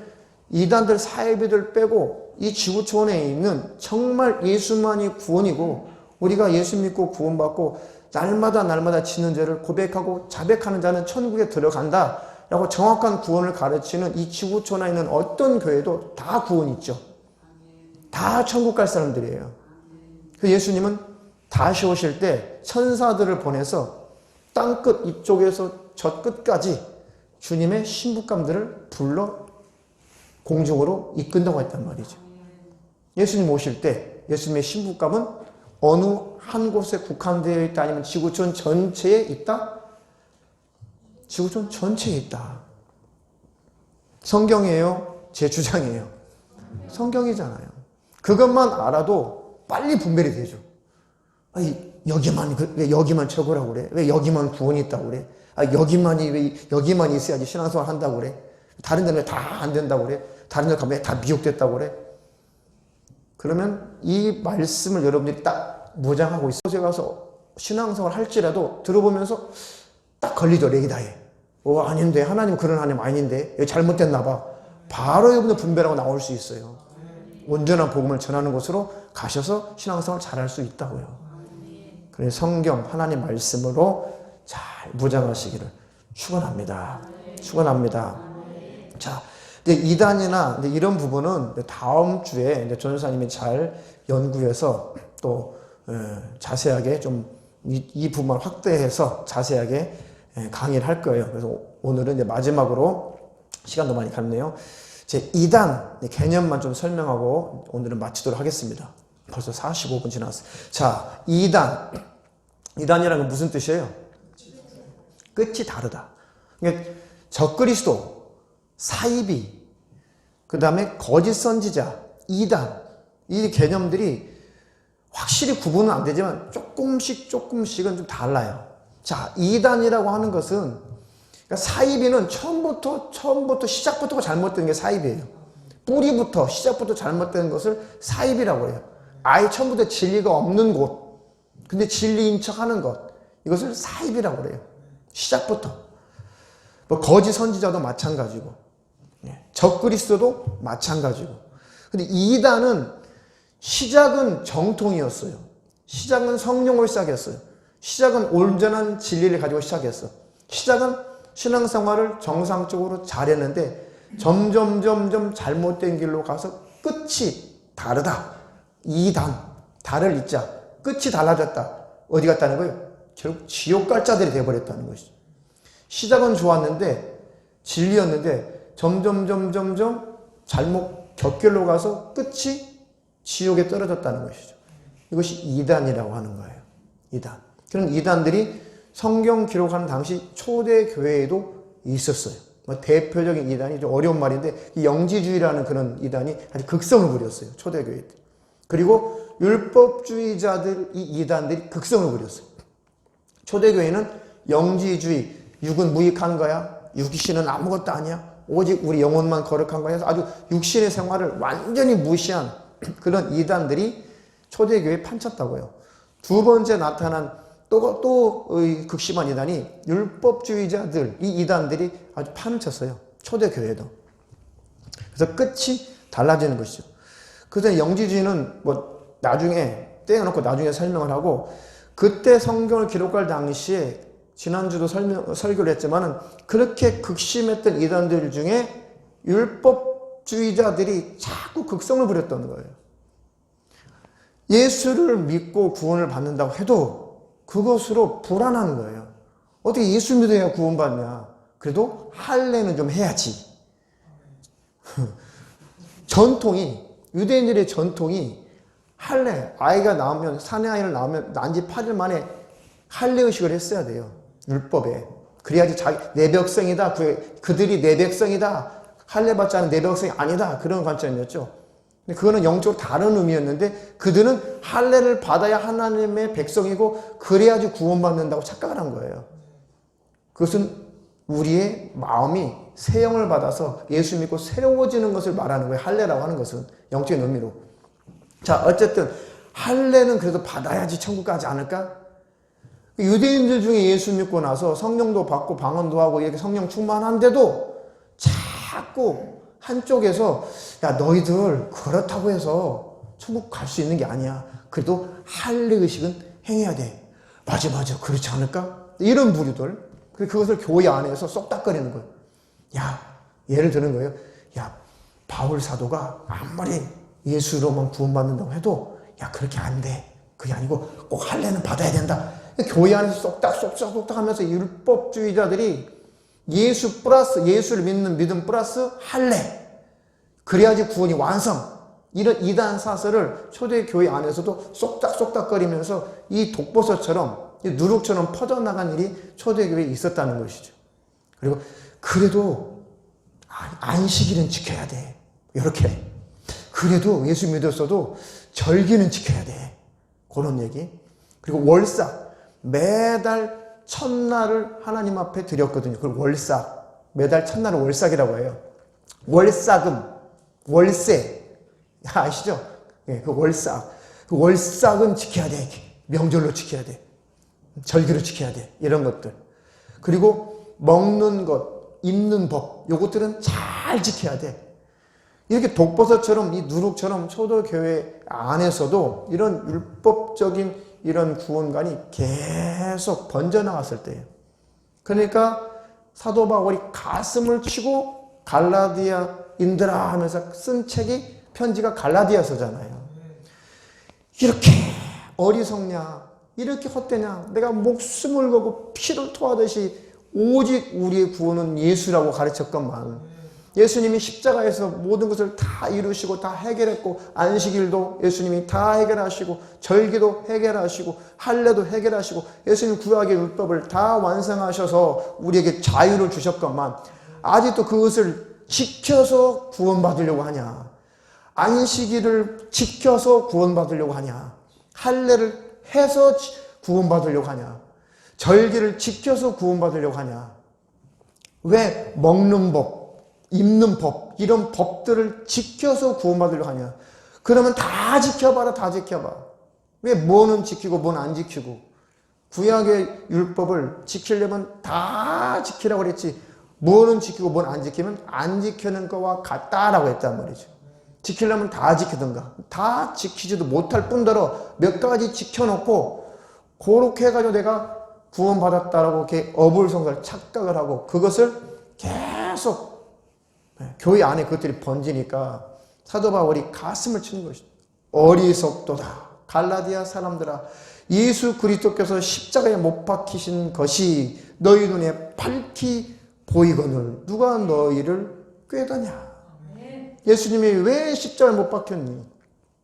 이단들, 사이비들 빼고 이 지구촌에 있는 정말 예수만이 구원이고 우리가 예수 믿고 구원받고 날마다 지는 죄를 고백하고 자백하는 자는 천국에 들어간다 라고 정확한 구원을 가르치는 이 지구촌에 있는 어떤 교회도 다 구원이 있죠. 다 천국 갈 사람들이에요. 예수님은 다시 오실 때 천사들을 보내서 땅끝 이쪽에서 저 끝까지 주님의 신부감들을 불러 공중으로 이끈다고 했단 말이죠. 예수님 오실 때 예수님의 신부감은 어느 한 곳에 국한되어 있다 아니면 지구촌 전체에 있다? 지구촌 전체에 있다. 성경이에요? 제 주장이에요? 성경이잖아요. 그것만 알아도 빨리 분별이 되죠. 아니, 왜 여기만 최고라고 그래? 왜 여기만 구원이 있다고 그래? 왜 여기만 있어야지 신앙생활 한다고 그래? 다른 데는 왜 다 안 된다고 그래? 다른 데 가면 왜 다 미혹됐다고 그래? 그러면 이 말씀을 여러분들이 딱 무장하고 있어. 제가 가서 신앙생활 할지라도 들어보면서 딱 걸리죠, 레기다에. 아닌데, 하나님 그런 하나님 아닌데, 여기 잘못됐나 봐. 바로 여러분들 분별하고 나올 수 있어요. 온전한 복음을 전하는 곳으로 가셔서 신앙생활 잘할 수 있다고요. 그래서 성경, 하나님 말씀으로 잘 무장하시기를 축원합니다. 축원합니다. 자, 근데 이단이나 이런 부분은 다음 주에 전도사님이 잘 연구해서 또 자세하게 좀 이 부분을 확대해서 자세하게 강의를 할 거예요. 그래서 오늘은 이제 마지막으로 시간도 많이 갔네요. 제 이단 개념만 좀 설명하고 오늘은 마치도록 하겠습니다. 벌써 45분 지났어요. 자, 이단이라는 건 무슨 뜻이에요? 끝이 다르다. 그러니까 적그리스도, 사이비, 그 다음에 거짓 선지자, 이단, 이 개념들이 확실히 구분은 안 되지만 조금씩은 좀 달라요. 자, 이단이라고 하는 것은 그러니까 사이비는 처음부터 시작부터가 잘못된 게 사이비예요. 뿌리부터 시작부터 잘못된 것을 사이비라고 해요. 아예 처음부터 진리가 없는 곳, 근데 진리인 척하는 것, 이것을 사이비라고 그래요. 시작부터. 거짓 선지자도 마찬가지고, 적그리스도도 마찬가지고. 근데 이단은 시작은 정통이었어요. 시작은 성령을 시작했어요. 시작은 온전한 진리를 가지고 시작했어. 시작은 신앙생활을 정상적으로 잘했는데 점점 잘못된 길로 가서 끝이 다르다. 이단, 달을 잊자. 끝이 달라졌다. 어디 갔다는 거예요? 결국 지옥 갈 자들이 되어버렸다는 것이죠. 시작은 좋았는데 진리였는데 점점 잘못 곁길로 가서 끝이 지옥에 떨어졌다는 것이죠. 이것이 이단이라고 하는 거예요. 이단. 그런 이단들이 성경 기록하는 당시 초대교회에도 있었어요. 대표적인 이단이 좀 어려운 말인데 영지주의라는 그런 이단이 아주 극성을 부렸어요. 초대교회 때. 그리고 율법주의자들, 이 이단들이 극성을 부렸어요. 초대교회는 영지주의, 육은 무익한 거야. 육신은 아무것도 아니야. 오직 우리 영혼만 거룩한 거야. 해서 아주 육신의 생활을 완전히 무시한 그런 이단들이 초대교회에 판쳤다고요. 두 번째 나타난 또 극심한 이단이 율법주의자들, 이 이단들이 아주 판쳤어요. 초대교회도. 그래서 끝이 달라지는 것이죠. 그래서 영지주의는 나중에 떼어놓고 나중에 설명을 하고, 그때 성경을 기록할 당시에 지난주도 설교를 했지만은 그렇게 극심했던 이단들 중에 율법주의자들이 자꾸 극성을 부렸다는 거예요. 예수를 믿고 구원을 받는다고 해도 그것으로 불안한 거예요. 어떻게 예수 믿어야 구원받냐? 그래도 할례는 좀 해야지. 유대인들의 전통이 할례, 아이가 나오면, 사내 아이를 낳으면 난지 8일 만에 할례 의식을 했어야 돼요. 율법에. 그래야지 내 백성이다. 그들이 내 백성이다. 할례 받지 않은 내 백성이 아니다. 그런 관점이었죠. 근데 그거는 영적으로 다른 의미였는데 그들은 할례를 받아야 하나님의 백성이고 그래야지 구원받는다고 착각을 한 거예요. 그것은 우리의 마음이 새 영을 받아서 예수 믿고 새로워지는 것을 말하는 거예요. 할례라고 하는 것은 영적인 의미로. 자, 어쨌든 할례는 그래도 받아야지 천국 가지 않을까? 유대인들 중에 예수 믿고 나서 성령도 받고 방언도 하고 이렇게 성령 충만한데도 자꾸 한쪽에서 야, 너희들 그렇다고 해서 천국 갈 수 있는 게 아니야. 그래도 할례 의식은 행해야 돼. 맞아 그렇지 않을까? 이런 부류들. 그것을 교회 안에서 쏙닥거리는 거예요. 야, 예를 드는 거예요. 야, 바울 사도가 아무리 예수로만 구원받는다고 해도 야, 그렇게 안 돼. 그게 아니고 꼭 할례는 받아야 된다. 교회 안에서 쏙닥 하면서 율법주의자들이 예수를 믿는 믿음 플러스 할례. 그래야지 구원이 완성. 이런 이단 사설을 초대교회 안에서도 쏙닥쏙닥거리면서 이 독버섯처럼 이 누룩처럼 퍼져나간 일이 초대교회에 있었다는 것이죠. 그리고 그래도 안식일은 지켜야 돼. 이렇게. 그래도 예수 믿었어도 절기는 지켜야 돼. 그런 얘기. 그리고 월삭. 매달 첫날을 하나님 앞에 드렸거든요. 그걸 월삭. 매달 첫날을 월삭이라고 해요. 월삭은 월세. 아시죠? 예, 그 월삭. 그 월삭은 지켜야 돼. 명절로 지켜야 돼. 절기로 지켜야 돼. 이런 것들. 그리고 먹는 것, 입는 법. 요것들은 잘 지켜야 돼. 이렇게 독버섯처럼 이 누룩처럼 초대교회 안에서도 이런 율법적인 이런 구원관이 계속 번져나갔을 때예요. 그러니까 사도 바울이 가슴을 치고 갈라디아인들아 하면서 쓴 책이 편지가 갈라디아서잖아요. 이렇게 어리석냐, 이렇게 헛되냐, 내가 목숨을 걸고 피를 토하듯이 오직 우리의 구원은 예수라고 가르쳤건만 예수님이 십자가에서 모든 것을 다 이루시고 다 해결했고, 안식일도 예수님이 다 해결하시고, 절기도 해결하시고, 할례도 해결하시고, 예수님 구약의 율법을 다 완성하셔서 우리에게 자유를 주셨건만 아직도 그것을 지켜서 구원받으려고 하냐, 안식일을 지켜서 구원받으려고 하냐, 할례를 해서 구원받으려고 하냐, 절기를 지켜서 구원받으려고 하냐. 왜 먹는 법, 입는 법, 이런 법들을 지켜서 구원받으려고 하냐. 그러면 다 지켜봐라, 다 지켜봐. 왜 뭐는 지키고 뭐는 안 지키고. 구약의 율법을 지키려면 다 지키라고 그랬지, 뭐는 지키고 뭐는 안 지키면 안 지키는 거와 같다라고 했단 말이죠. 지키려면 다 지키든가. 다 지키지도 못할 뿐더러 몇 가지 지켜놓고 그렇게 해가지고 내가 구원받았다라고 이렇게 어불성설 착각을 하고 그것을 계속 교회 안에 그것들이 번지니까 사도 바울이 가슴을 치는 것이죠. 어리석도다. 갈라디아 사람들아, 예수 그리스도께서 십자가에 못 박히신 것이 너희 눈에 밝히 보이거늘 누가 너희를 꾀더냐. 예수님이 왜 십자가에 못 박혔니?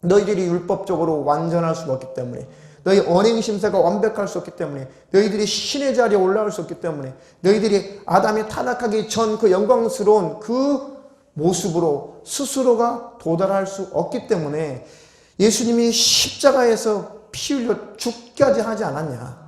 너희들이 율법적으로 완전할 수가 없기 때문에, 너희 언행심사가 완벽할 수 없기 때문에, 너희들이 신의 자리에 올라올 수 없기 때문에, 너희들이 아담이 타락하기 전 그 영광스러운 그 모습으로 스스로가 도달할 수 없기 때문에 예수님이 십자가에서 피 흘려 죽기까지 하지 않았냐.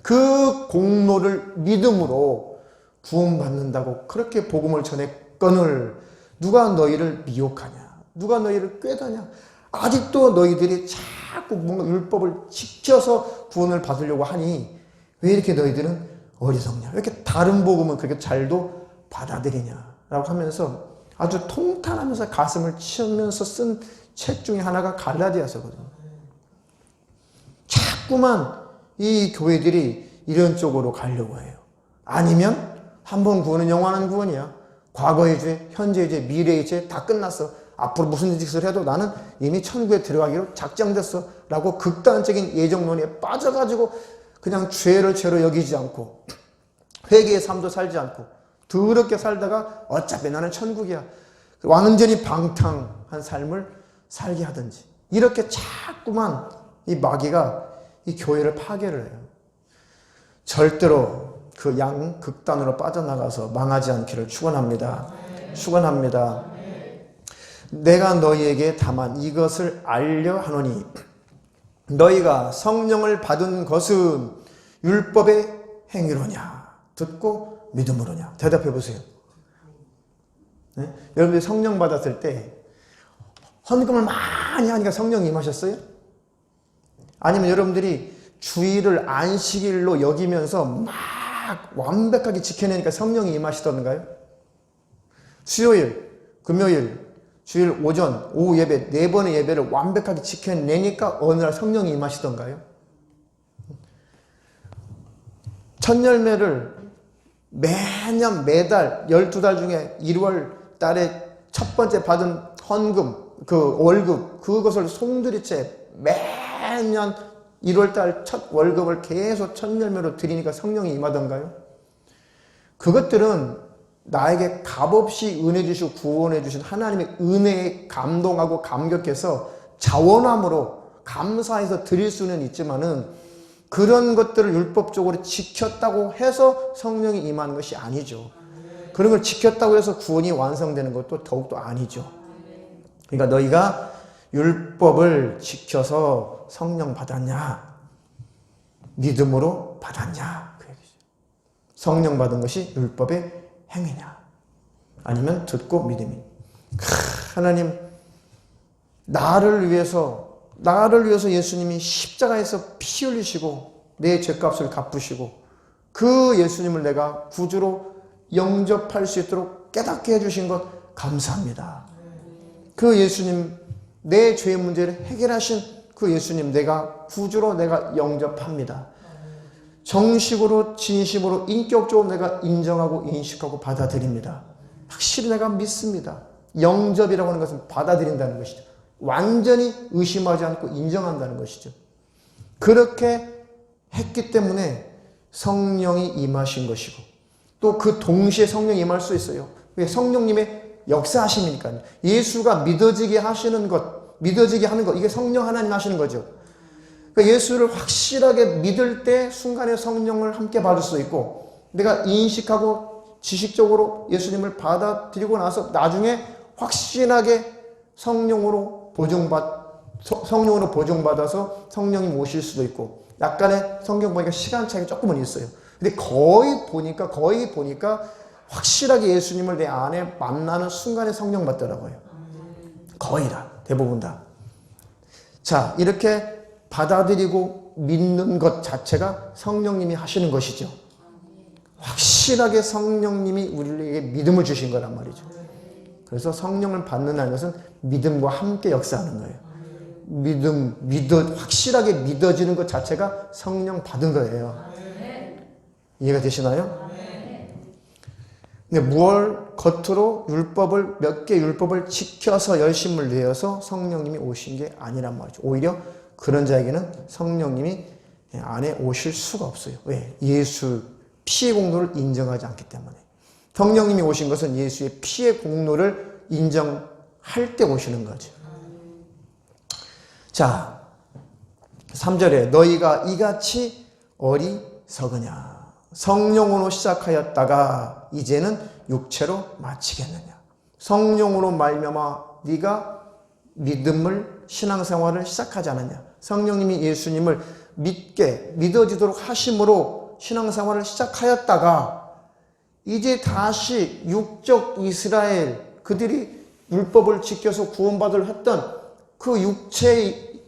그 공로를 믿음으로 구원받는다고 그렇게 복음을 전했거늘 누가 너희를 미혹하냐, 누가 너희를 꾀더냐. 아직도 너희들이 자꾸 뭔가 율법을 지켜서 구원을 받으려고 하니 왜 이렇게 너희들은 어리석냐, 왜 이렇게 다른 복음은 그렇게 잘도 받아들이냐 라고 하면서 아주 통탄하면서 가슴을 치면서 쓴 책 중에 하나가 갈라디아서거든요. 자꾸만 이 교회들이 이런 쪽으로 가려고 해요. 아니면 한 번 구원은 영원한 구원이야. 과거의 죄, 현재의 죄, 미래의 죄 다 끝났어. 앞으로 무슨 짓을 해도 나는 이미 천국에 들어가기로 작정됐어 라고 극단적인 예정론에 빠져가지고 그냥 죄를 죄로 여기지 않고 회개의 삶도 살지 않고 더럽게 살다가 어차피 나는 천국이야, 완전히 방탕한 삶을 살게 하든지, 이렇게 자꾸만 이 마귀가 이 교회를 파괴를 해요. 절대로 그 양극단으로 빠져나가서 망하지 않기를 축원합니다. 축원합니다. 내가 너희에게 다만 이것을 알려 하노니 너희가 성령을 받은 것은 율법의 행위로냐 듣고 믿음으로냐. 대답해 보세요. 네? 여러분들이 성령 받았을 때 헌금을 많이 하니까 성령이 임하셨어요? 아니면 여러분들이 주일을 안식일로 여기면서 막 완벽하게 지켜내니까 성령이 임하시던가요? 수요일, 금요일, 주일 오전, 오후 예배 4번의 예배를 완벽하게 지켜내니까 어느 날 성령이 임하시던가요? 첫 열매를 매년 매달 12달 중에 1월 달에 첫 번째 받은 헌금, 그 월급, 그것을 송두리째 매년 1월 달 첫 월급을 계속 첫 열매로 드리니까 성령이 임하던가요? 그것들은 나에게 값없이 은혜 주시고 구원해 주신 하나님의 은혜에 감동하고 감격해서 자원함으로 감사해서 드릴 수는 있지만은 그런 것들을 율법적으로 지켰다고 해서 성령이 임하는 것이 아니죠. 그런 걸 지켰다고 해서 구원이 완성되는 것도 더욱더 아니죠. 그러니까 너희가 율법을 지켜서 성령 받았냐? 믿음으로 받았냐? 그 얘기죠. 성령 받은 것이 율법의 행위냐? 아니면 듣고 믿음이. 하나님, 나를 위해서 예수님이 십자가에서 피 흘리시고 내 죄값을 갚으시고 그 예수님을 내가 구주로 영접할 수 있도록 깨닫게 해주신 것 감사합니다. 그 예수님, 내 죄의 문제를 해결하신 그 예수님 내가 구주로 내가 영접합니다. 정식으로 진심으로 인격적으로 내가 인정하고 인식하고 받아들입니다. 확실히 내가 믿습니다. 영접이라고 하는 것은 받아들인다는 것이죠. 완전히 의심하지 않고 인정한다는 것이죠. 그렇게 했기 때문에 성령이 임하신 것이고 또 그 동시에 성령이 임할 수 있어요. 왜? 성령님의 역사하심이니까요. 예수가 믿어지게 하시는 것, 믿어지게 하는 것, 이게 성령 하나님 하시는 거죠. 그러니까 예수를 확실하게 믿을 때 순간에 성령을 함께 받을 수 있고 내가 인식하고 지식적으로 예수님을 받아들이고 나서 나중에 확실하게 성령으로 보증받아서 성령이 오실 수도 있고 약간의 성경 보니까 시간 차이가 조금은 있어요. 근데 거의 보니까 확실하게 예수님을 내 안에 만나는 순간에 성령 받더라고요. 거의 다, 대부분 다. 자, 이렇게 받아들이고 믿는 것 자체가 성령님이 하시는 것이죠. 확실하게 성령님이 우리에게 믿음을 주신 거란 말이죠. 그래서 성령을 받는다는 것은 믿음과 함께 역사하는 거예요. 확실하게 믿어지는 것 자체가 성령 받은 거예요. 이해가 되시나요? 근데 겉으로 몇 개 율법을 지켜서 열심을 내어서 성령님이 오신 게 아니란 말이죠. 오히려 그런 자에게는 성령님이 안에 오실 수가 없어요. 왜? 예수 피의 공로를 인정하지 않기 때문에. 성령님이 오신 것은 예수의 피의 공로를 인정할 때 오시는 거죠. 자, 3절에 너희가 이같이 어리석으냐. 성령으로 시작하였다가 이제는 육체로 마치겠느냐. 성령으로 말미암아 네가 믿음을 신앙생활을 시작하지 않았냐. 성령님이 예수님을 믿어지도록 하심으로 신앙생활을 시작하였다가 이제 다시 육적 이스라엘, 그들이 율법을 지켜서 구원받으려 했던 그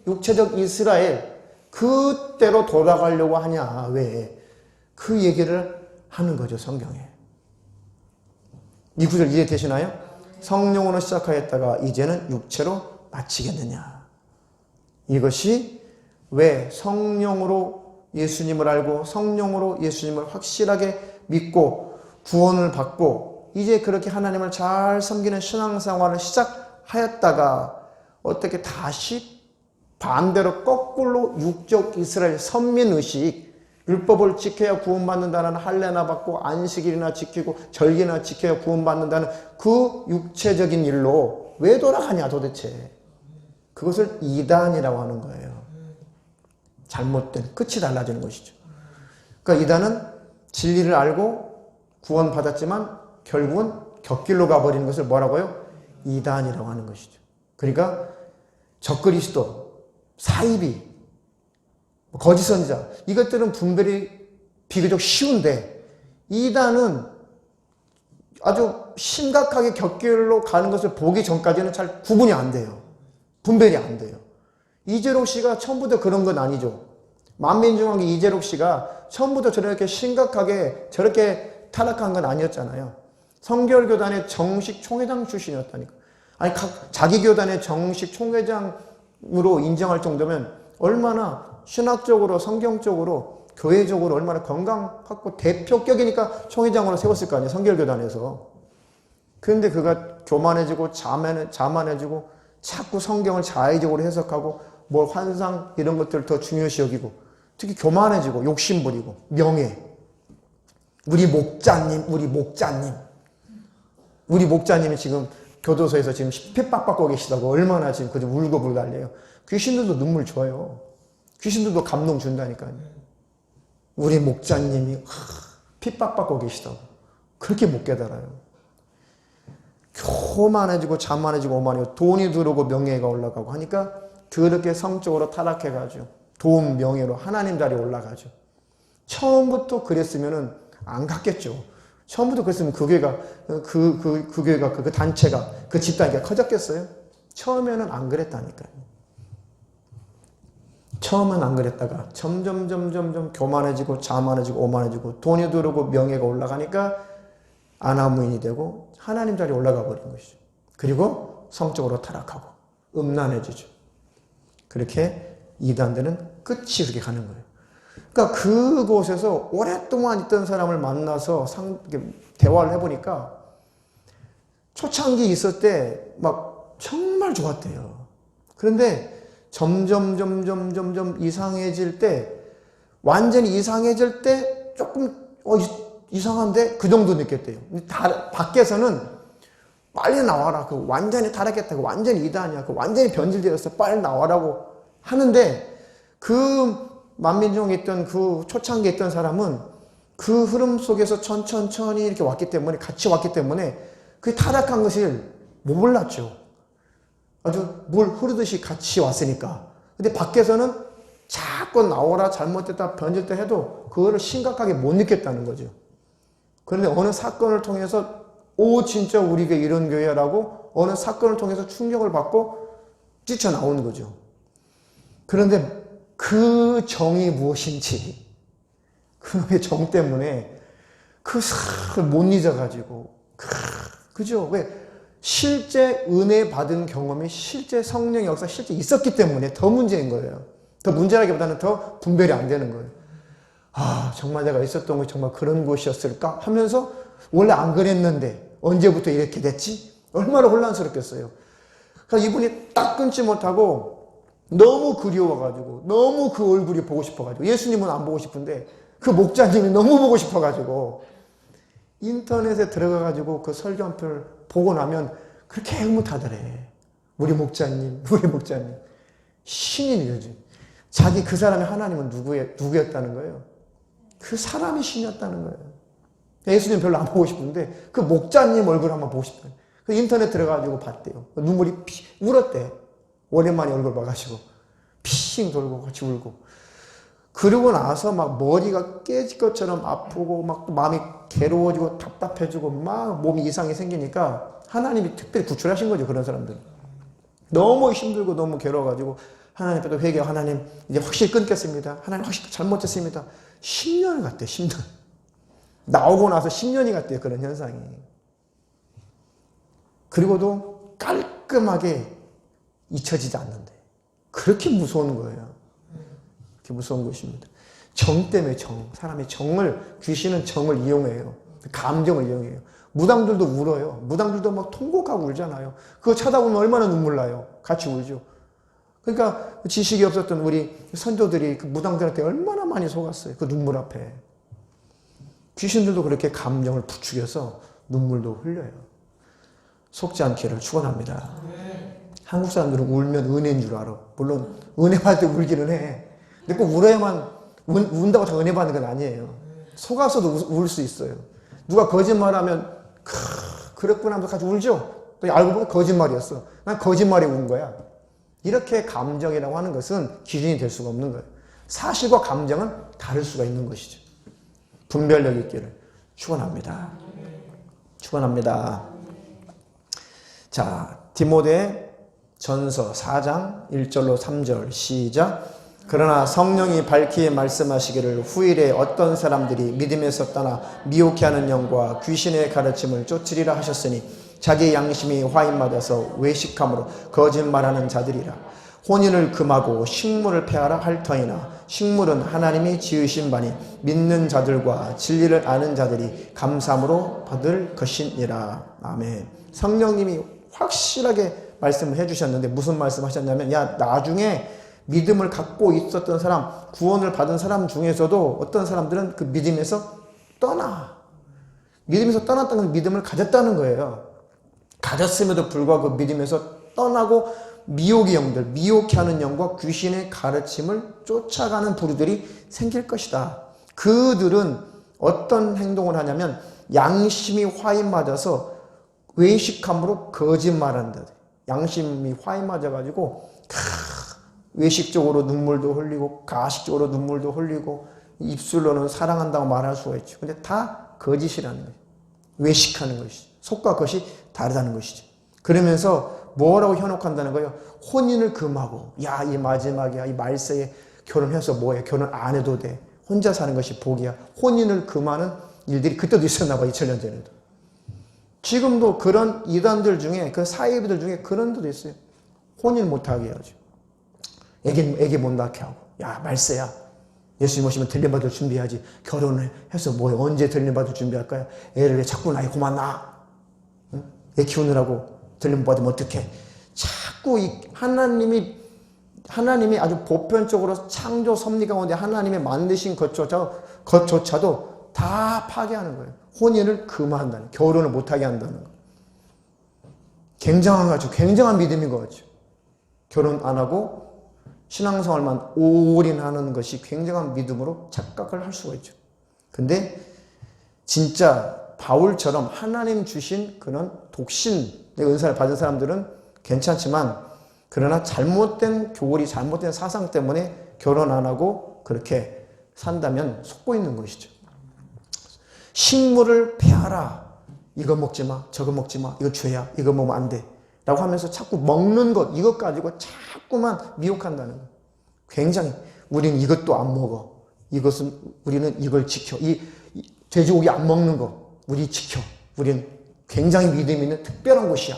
육체적 이스라엘, 그때로 돌아가려고 하냐. 왜? 그 얘기를 하는 거죠, 성경에. 이 구절 이해되시나요? 성령으로 시작하였다가 이제는 육체로 마치겠느냐. 이것이 왜 성령으로 예수님을 알고 성령으로 예수님을 확실하게 믿고 구원을 받고 이제 그렇게 하나님을 잘 섬기는 신앙생활을 시작하였다가 어떻게 다시 반대로 거꾸로 육적 이스라엘 선민의식, 율법을 지켜야 구원받는다는 할례나 받고 안식일이나 지키고 절기나 지켜야 구원받는다는 그 육체적인 일로 왜 돌아가냐 도대체. 그것을 이단이라고 하는 거예요. 잘못된, 끝이 달라지는 것이죠. 그러니까 이단은 진리를 알고 구원받았지만 결국은 곁길로 가버리는 것을 뭐라고요? 이단이라고 하는 것이죠. 그러니까 적그리스도, 사이비, 거짓 선지자, 이것들은 분별이 비교적 쉬운데 이단은 아주 심각하게 곁길로 가는 것을 보기 전까지는 잘 구분이 안 돼요. 분별이 안 돼요. 이재록 씨가 처음부터 그런 건 아니죠. 만민중앙기 이재록 씨가 처음부터 저렇게 심각하게 저렇게 타락한 건 아니었잖아요. 성결교단의 정식 총회장 출신이었다니까. 아니, 자기 교단의 정식 총회장으로 인정할 정도면 얼마나 신학적으로, 성경적으로, 교회적으로 얼마나 건강하고 대표격이니까 총회장으로 세웠을 거 아니에요. 성결교단에서. 그런데 그가 교만해지고 자만해지고 자꾸 성경을 자의적으로 해석하고 뭐 환상 이런 것들을 더 중요시 여기고 특히 교만해지고 욕심부리고 명예. 우리 목자님. 우리 목자님이 지금 교도소에서 지금 핍박받고 계시다고 얼마나 지금 그저 울고불고 달래요. 귀신들도 눈물 줘요. 귀신들도 감동 준다니까요. 우리 목자님이 핍박받고 계시다고. 그렇게 못 깨달아요. 교만해지고 자만해지고 오만해지고 돈이 들어오고 명예가 올라가고 하니까 그렇게 성적으로 타락해가지고 돈, 명예로 하나님 자리에 올라가죠. 처음부터 그랬으면은 안 갔겠죠. 처음부터 그랬으면 그 교회가, 그 단체가, 그 집단이 커졌겠어요? 처음에는 안 그랬다니까요. 처음엔 안 그랬다가 점점 교만해지고 자만해지고 오만해지고 돈이 들어오고 명예가 올라가니까 아나무인이 되고 하나님 자리에 올라가 버린 것이죠. 그리고 성적으로 타락하고 음란해지죠. 그렇게 이단들은 끝이 그렇게 가는 거예요. 그러니까 그곳에서 오랫동안 있던 사람을 만나서 대화를 해보니까 초창기 있을 때 막 정말 좋았대요. 그런데 점점 이상해질 때, 완전히 이상해질 때 조금 이상한데 그 정도 느꼈대요. 밖에서는 빨리 나와라. 그 완전히 타락했다고, 완전히 이단이야. 그 완전히 변질되었어. 빨리 나와라고 하는데 그 만민중에 있던 그 초창기에 있던 사람은 그 흐름 속에서 천천히 이렇게 왔기 때문에, 같이 왔기 때문에 그 타락한 것을 못 몰랐죠. 아주 물 흐르듯이 같이 왔으니까. 근데 밖에서는 자꾸 나오라, 잘못됐다, 변질됐다 해도 그거를 심각하게 못 느꼈다는 거죠. 그런데 어느 사건을 통해서 진짜 우리 교회 이런 교회라고 어느 사건을 통해서 충격을 받고 뛰쳐나오는 거죠. 그런데 그 정이 무엇인지, 그놈의 정 때문에 그 사를 못 잊어가지고, 그죠? 왜? 실제 은혜 받은 경험이 실제 성령의 역사 실제 있었기 때문에 더 문제인 거예요. 더 문제라기보다는 더 분별이 안 되는 거예요. 정말 내가 있었던 곳이 정말 그런 곳이었을까? 하면서 원래 안 그랬는데 언제부터 이렇게 됐지? 얼마나 혼란스럽겠어요. 그러니까 이분이 딱 끊지 못하고 너무 그리워가지고, 너무 그 얼굴이 보고 싶어가지고, 예수님은 안 보고 싶은데 그 목자님이 너무 보고 싶어가지고 인터넷에 들어가가지고 그 설교 한 편을 보고 나면 그렇게 흐뭇하더래. 우리 목자님. 신이네, 요즘. 자기 그 사람의 하나님은 누구였다는 거예요? 그 사람이 신이었다는 거예요. 예수님 별로 안 보고 싶은데 그 목자님 얼굴 한번 보고 싶다. 그 인터넷 들어가가지고 봤대요. 눈물이 울었대. 오랜만에 얼굴 봐가지고. 핑 돌고 같이 울고. 그러고 나서 막 머리가 깨질 것처럼 아프고 막 마음이 괴로워지고 답답해지고 막 몸이 이상이 생기니까 하나님이 특별히 구출하신 거죠. 그런 사람들은. 너무 힘들고 너무 괴로워가지고 하나님 앞에 회개하고, 하나님 이제 확실히 끊겠습니다. 하나님 확실히 잘못했습니다. 10년을 갔대요. 10년. 나오고 나서 10년이 갔대요. 그런 현상이. 그리고도 깔끔하게 잊혀지지 않는데. 그렇게 무서운 거예요. 그렇게 무서운 것입니다. 정 때문에 사람의 정을, 귀신은 정을 이용해요. 감정을 이용해요. 무당들도 울어요. 무당들도 막 통곡하고 울잖아요. 그거 쳐다보면 얼마나 눈물 나요. 같이 울죠. 그러니까 지식이 없었던 우리 선조들이 그 무당들한테 얼마나 많이 속았어요. 그 눈물 앞에. 귀신들도 그렇게 감정을 부추겨서 눈물도 흘려요. 속지 않기를 축원합니다. 한국 사람들은 울면 은혜인 줄 알아. 물론 은혜 받을 때 울기는 해. 근데 꼭 울어야만, 운다고 다 은혜 받는 건 아니에요. 속아서도 울 수 있어요. 누가 거짓말하면 그랬구나 하면서 같이 울죠. 또 알고 보면 거짓말이었어. 난 거짓말에 운 거야. 이렇게 감정이라고 하는 것은 기준이 될 수가 없는 거예요. 사실과 감정은 다를 수가 있는 것이죠. 분별력 있기를 축원합니다. 축원합니다. 자, 디모데 전서 4장 1절로 3절 시작. 그러나 성령이 밝히 말씀하시기를 후일에 어떤 사람들이 믿음에서 떠나 미혹해하는 영과 귀신의 가르침을 쫓으리라 하셨으니 자기 양심이 화인맞아서 외식함으로 거짓말하는 자들이라. 혼인을 금하고 식물을 폐하라 할 터이나 식물은 하나님이 지으신 바니 믿는 자들과 진리를 아는 자들이 감사함으로 받을 것이니라. 아멘. 성령님이 확실하게 말씀을 해주셨는데 무슨 말씀 하셨냐면, 나중에 믿음을 갖고 있었던 사람, 구원을 받은 사람 중에서도 어떤 사람들은 그 믿음에서 떠나. 믿음에서 떠났다는 건 믿음을 가졌다는 거예요. 가졌음에도 불구하고 그 믿음에서 떠나고 미혹의 영들, 미혹해 하는 영과 귀신의 가르침을 쫓아가는 부류들이 생길 것이다. 그들은 어떤 행동을 하냐면 양심이 화인 맞아서 외식함으로 거짓말한다. 양심이 화인 맞아가지고 외식적으로 눈물도 흘리고 가식적으로 눈물도 흘리고 입술로는 사랑한다고 말할 수가 있죠. 근데 다 거짓이라는 거예요. 외식하는 것이죠. 속과 것이 다르다는 것이죠. 그러면서 뭐라고 현혹한다는 거예요? 혼인을 금하고, 야, 이 마지막이야. 이 말세에 결혼해서 뭐해? 결혼 안 해도 돼. 혼자 사는 것이 복이야. 혼인을 금하는 일들이 그때도 있었나 봐. 2000년 전에도. 지금도 그런 이단들 중에, 그 사이비들 중에 그런 데도 있어요. 혼인 못하게 해야죠. 애기 못 낳게 하고. 야, 말세야. 예수님 오시면 들림받을 준비해야지. 결혼을 해서 뭐해? 언제 들림받을 준비할까요? 애를 왜 자꾸 낳아? 그만 낳아. 응? 애 키우느라고 들림받으면 어떡해? 자꾸 이 하나님이 아주 보편적으로 창조 섭리 가운데 하나님이 만드신 것조차도 다 파괴하는 거예요. 혼인을 금한다는, 결혼을 못하게 한다는 거. 굉장한 믿음인 것 같죠. 결혼 안 하고 신앙생활만 올인하는 것이 굉장한 믿음으로 착각을 할 수가 있죠. 근데 진짜 바울처럼 하나님 주신 그런 독신, 은사를 받은 사람들은 괜찮지만 그러나 잘못된 교리, 잘못된 사상 때문에 결혼 안 하고 그렇게 산다면 속고 있는 것이죠. 식물을 패하라. 이거 먹지 마, 저거 먹지 마, 이거 죄야, 이거 먹으면 안 돼. 라고 하면서 자꾸 먹는 것, 이것 가지고 자꾸만 미혹한다는 거예요. 굉장히, 우리는 이것도 안 먹어. 우리는 이걸 지켜. 이 돼지고기 안 먹는 거, 우리 지켜. 우리는 굉장히 믿음 있는 특별한 곳이야.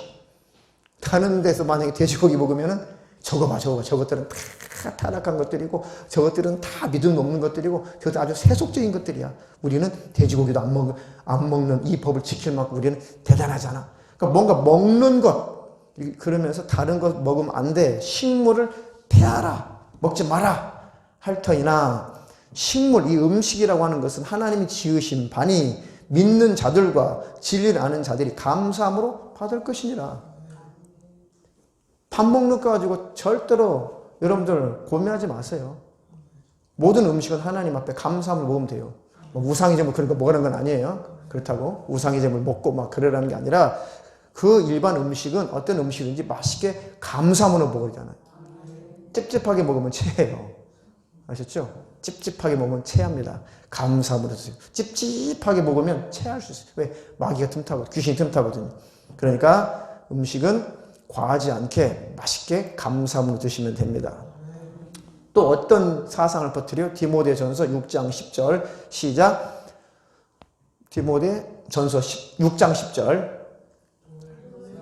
다른 데서 만약에 돼지고기 먹으면은 저거 봐. 저것들은 다 타락한 것들이고, 저것들은 다 믿음 없는 것들이고, 저것들 아주 세속적인 것들이야. 우리는 돼지고기도 안 먹는 이 법을 지킬 만큼 우리는 대단하잖아. 그러니까 뭔가 먹는 것, 그러면서 다른 것 먹으면 안 돼. 식물을 패하라. 먹지 마라. 할 터이나, 식물, 이 음식이라고 하는 것은 하나님이 지으신 바니 믿는 자들과 진리를 아는 자들이 감사함으로 받을 것이니라. 밥 먹는 거 가지고 절대로 여러분들 고민하지 마세요. 모든 음식은 하나님 앞에 감사함을 먹으면 돼요. 뭐 우상의 제물 그런 거 먹으라는 건 아니에요. 그렇다고 우상의 제물 먹고 막 그러라는 게 아니라 그 일반 음식은 어떤 음식인지 맛있게 감사함으로 먹어야 되잖아요. 찝찝하게 먹으면 체해요. 아셨죠? 찝찝하게 먹으면 체합니다. 감사함으로 드세요. 찝찝하게 먹으면 체할 수 있어요. 왜? 마귀가 틈타거든요. 귀신이 틈타거든요. 그러니까 음식은 과하지 않게 맛있게 감사함으로 드시면 됩니다. 또 어떤 사상을 퍼뜨려? 디모데전서 6장 10절 시작. 디모데전서 6장 10절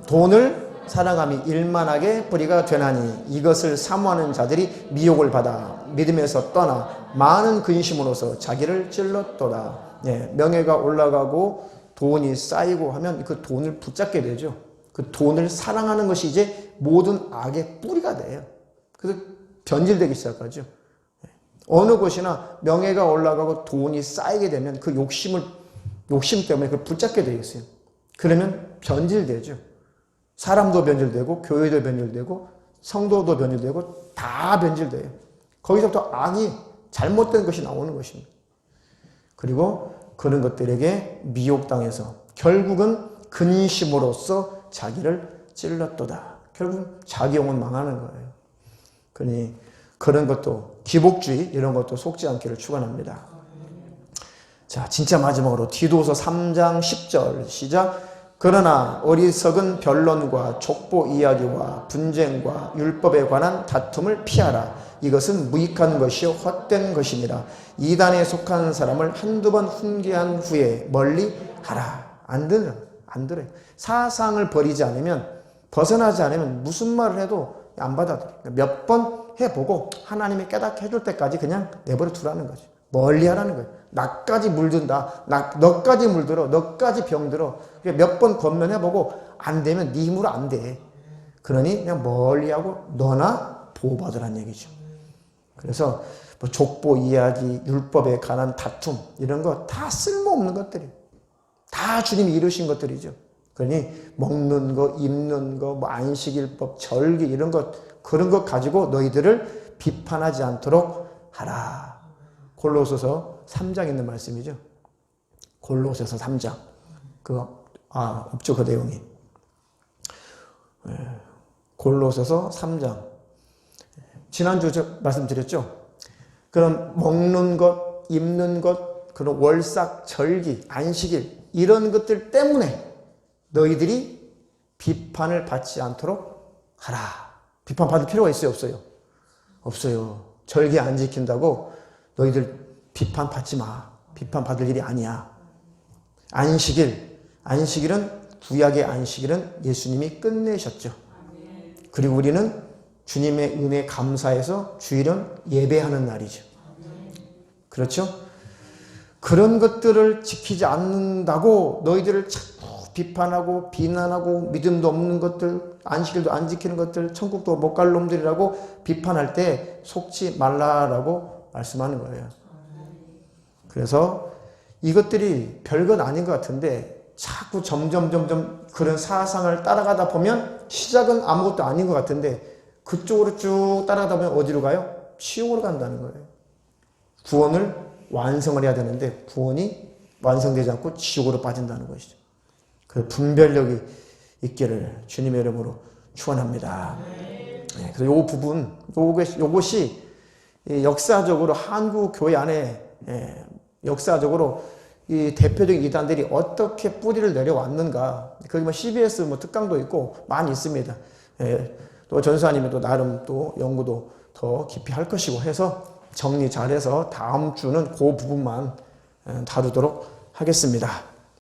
돈을 사랑함이 일만하게 뿌리가 되나니 이것을 사모하는 자들이 미혹을 받아 믿음에서 떠나 많은 근심으로서 자기를 찔렀도다. 예, 명예가 올라가고 돈이 쌓이고 하면 그 돈을 붙잡게 되죠. 그 돈을 사랑하는 것이 이제 모든 악의 뿌리가 돼요. 그래서 변질되기 시작하죠. 어느 곳이나 명예가 올라가고 돈이 쌓이게 되면 그 욕심 때문에 그걸 붙잡게 되겠어요. 그러면 변질되죠. 사람도 변질되고 교회도 변질되고 성도도 변질되고 다 변질돼요. 거기서부터 악이 잘못된 것이 나오는 것입니다. 그리고 그런 것들에게 미혹당해서 결국은 근심으로써 자기를 찔렀도다. 결국 자기 영혼 망하는 거예요. 그러니 그런 것도 기복주의 이런 것도 속지 않기를 축원합니다. 자, 진짜 마지막으로 디도서 3장 10절 시작. 그러나 어리석은 변론과 족보 이야기와 분쟁과 율법에 관한 다툼을 피하라. 이것은 무익한 것이요 헛된 것이니라. 이단에 속한 사람을 한두 번 훈계한 후에 멀리 하라. 안 들어요. 사상을 버리지 않으면, 벗어나지 않으면 무슨 말을 해도 안 받아들여요. 몇 번 해보고 하나님이 깨닫게 해줄 때까지 그냥 내버려 두라는 거죠. 멀리 하라는 거예요. 나까지 물든다. 너까지 물들어. 너까지 병들어. 몇 번 건면해보고 안 되면 네 힘으로 안 돼. 그러니 그냥 멀리하고 너나 보호받으라는 얘기죠. 그래서 뭐 족보 이야기, 율법에 관한 다툼 이런 거 다 쓸모없는 것들이에요. 다 주님이 이루신 것들이죠. 그러니 먹는 거, 입는 거, 뭐 안식일법, 절기 이런 것 그런 것 가지고 너희들을 비판하지 않도록 하라. 골로새서 3장 있는 말씀이죠. 골로새서 3장. 없죠, 그 내용이. 골로새서 3장. 지난주 말씀드렸죠. 그럼 먹는 것, 입는 것, 그런 월삭, 절기, 안식일 이런 것들 때문에 너희들이 비판을 받지 않도록 하라. 비판 받을 필요가 있어요, 없어요? 없어요. 절기 안 지킨다고 너희들 비판 받지 마. 비판 받을 일이 아니야. 안식일은 구약의 안식일은 예수님이 끝내셨죠. 그리고 우리는 주님의 은혜 감사해서 주일은 예배하는 날이죠. 그렇죠? 그런 것들을 지키지 않는다고 너희들을 자꾸 비판하고 비난하고 믿음도 없는 것들, 안식일도 안 지키는 것들, 천국도 못 갈 놈들이라고 비판할 때 속지 말라라고 말씀하는 거예요. 그래서 이것들이 별건 아닌 것 같은데 자꾸 점점 그런 사상을 따라가다 보면 시작은 아무것도 아닌 것 같은데 그쪽으로 쭉 따라가다 보면 어디로 가요? 지옥으로 간다는 거예요. 구원을 완성을 해야 되는데 구원이 완성되지 않고 지옥으로 빠진다는 것이죠. 그 분별력이 있기를 주님의 이름으로 축원합니다. 네, 그래서 이 부분, 요것이 역사적으로 한국 교회 안에 역사적으로 이 대표적인 이단들이 어떻게 뿌리를 내려왔는가. 거기 뭐 CBS 뭐 특강도 있고 많이 있습니다. 또 전사님이 또 나름 또 연구도 더 깊이 할 것이고 해서 정리 잘해서 다음 주는 그 부분만 다루도록 하겠습니다.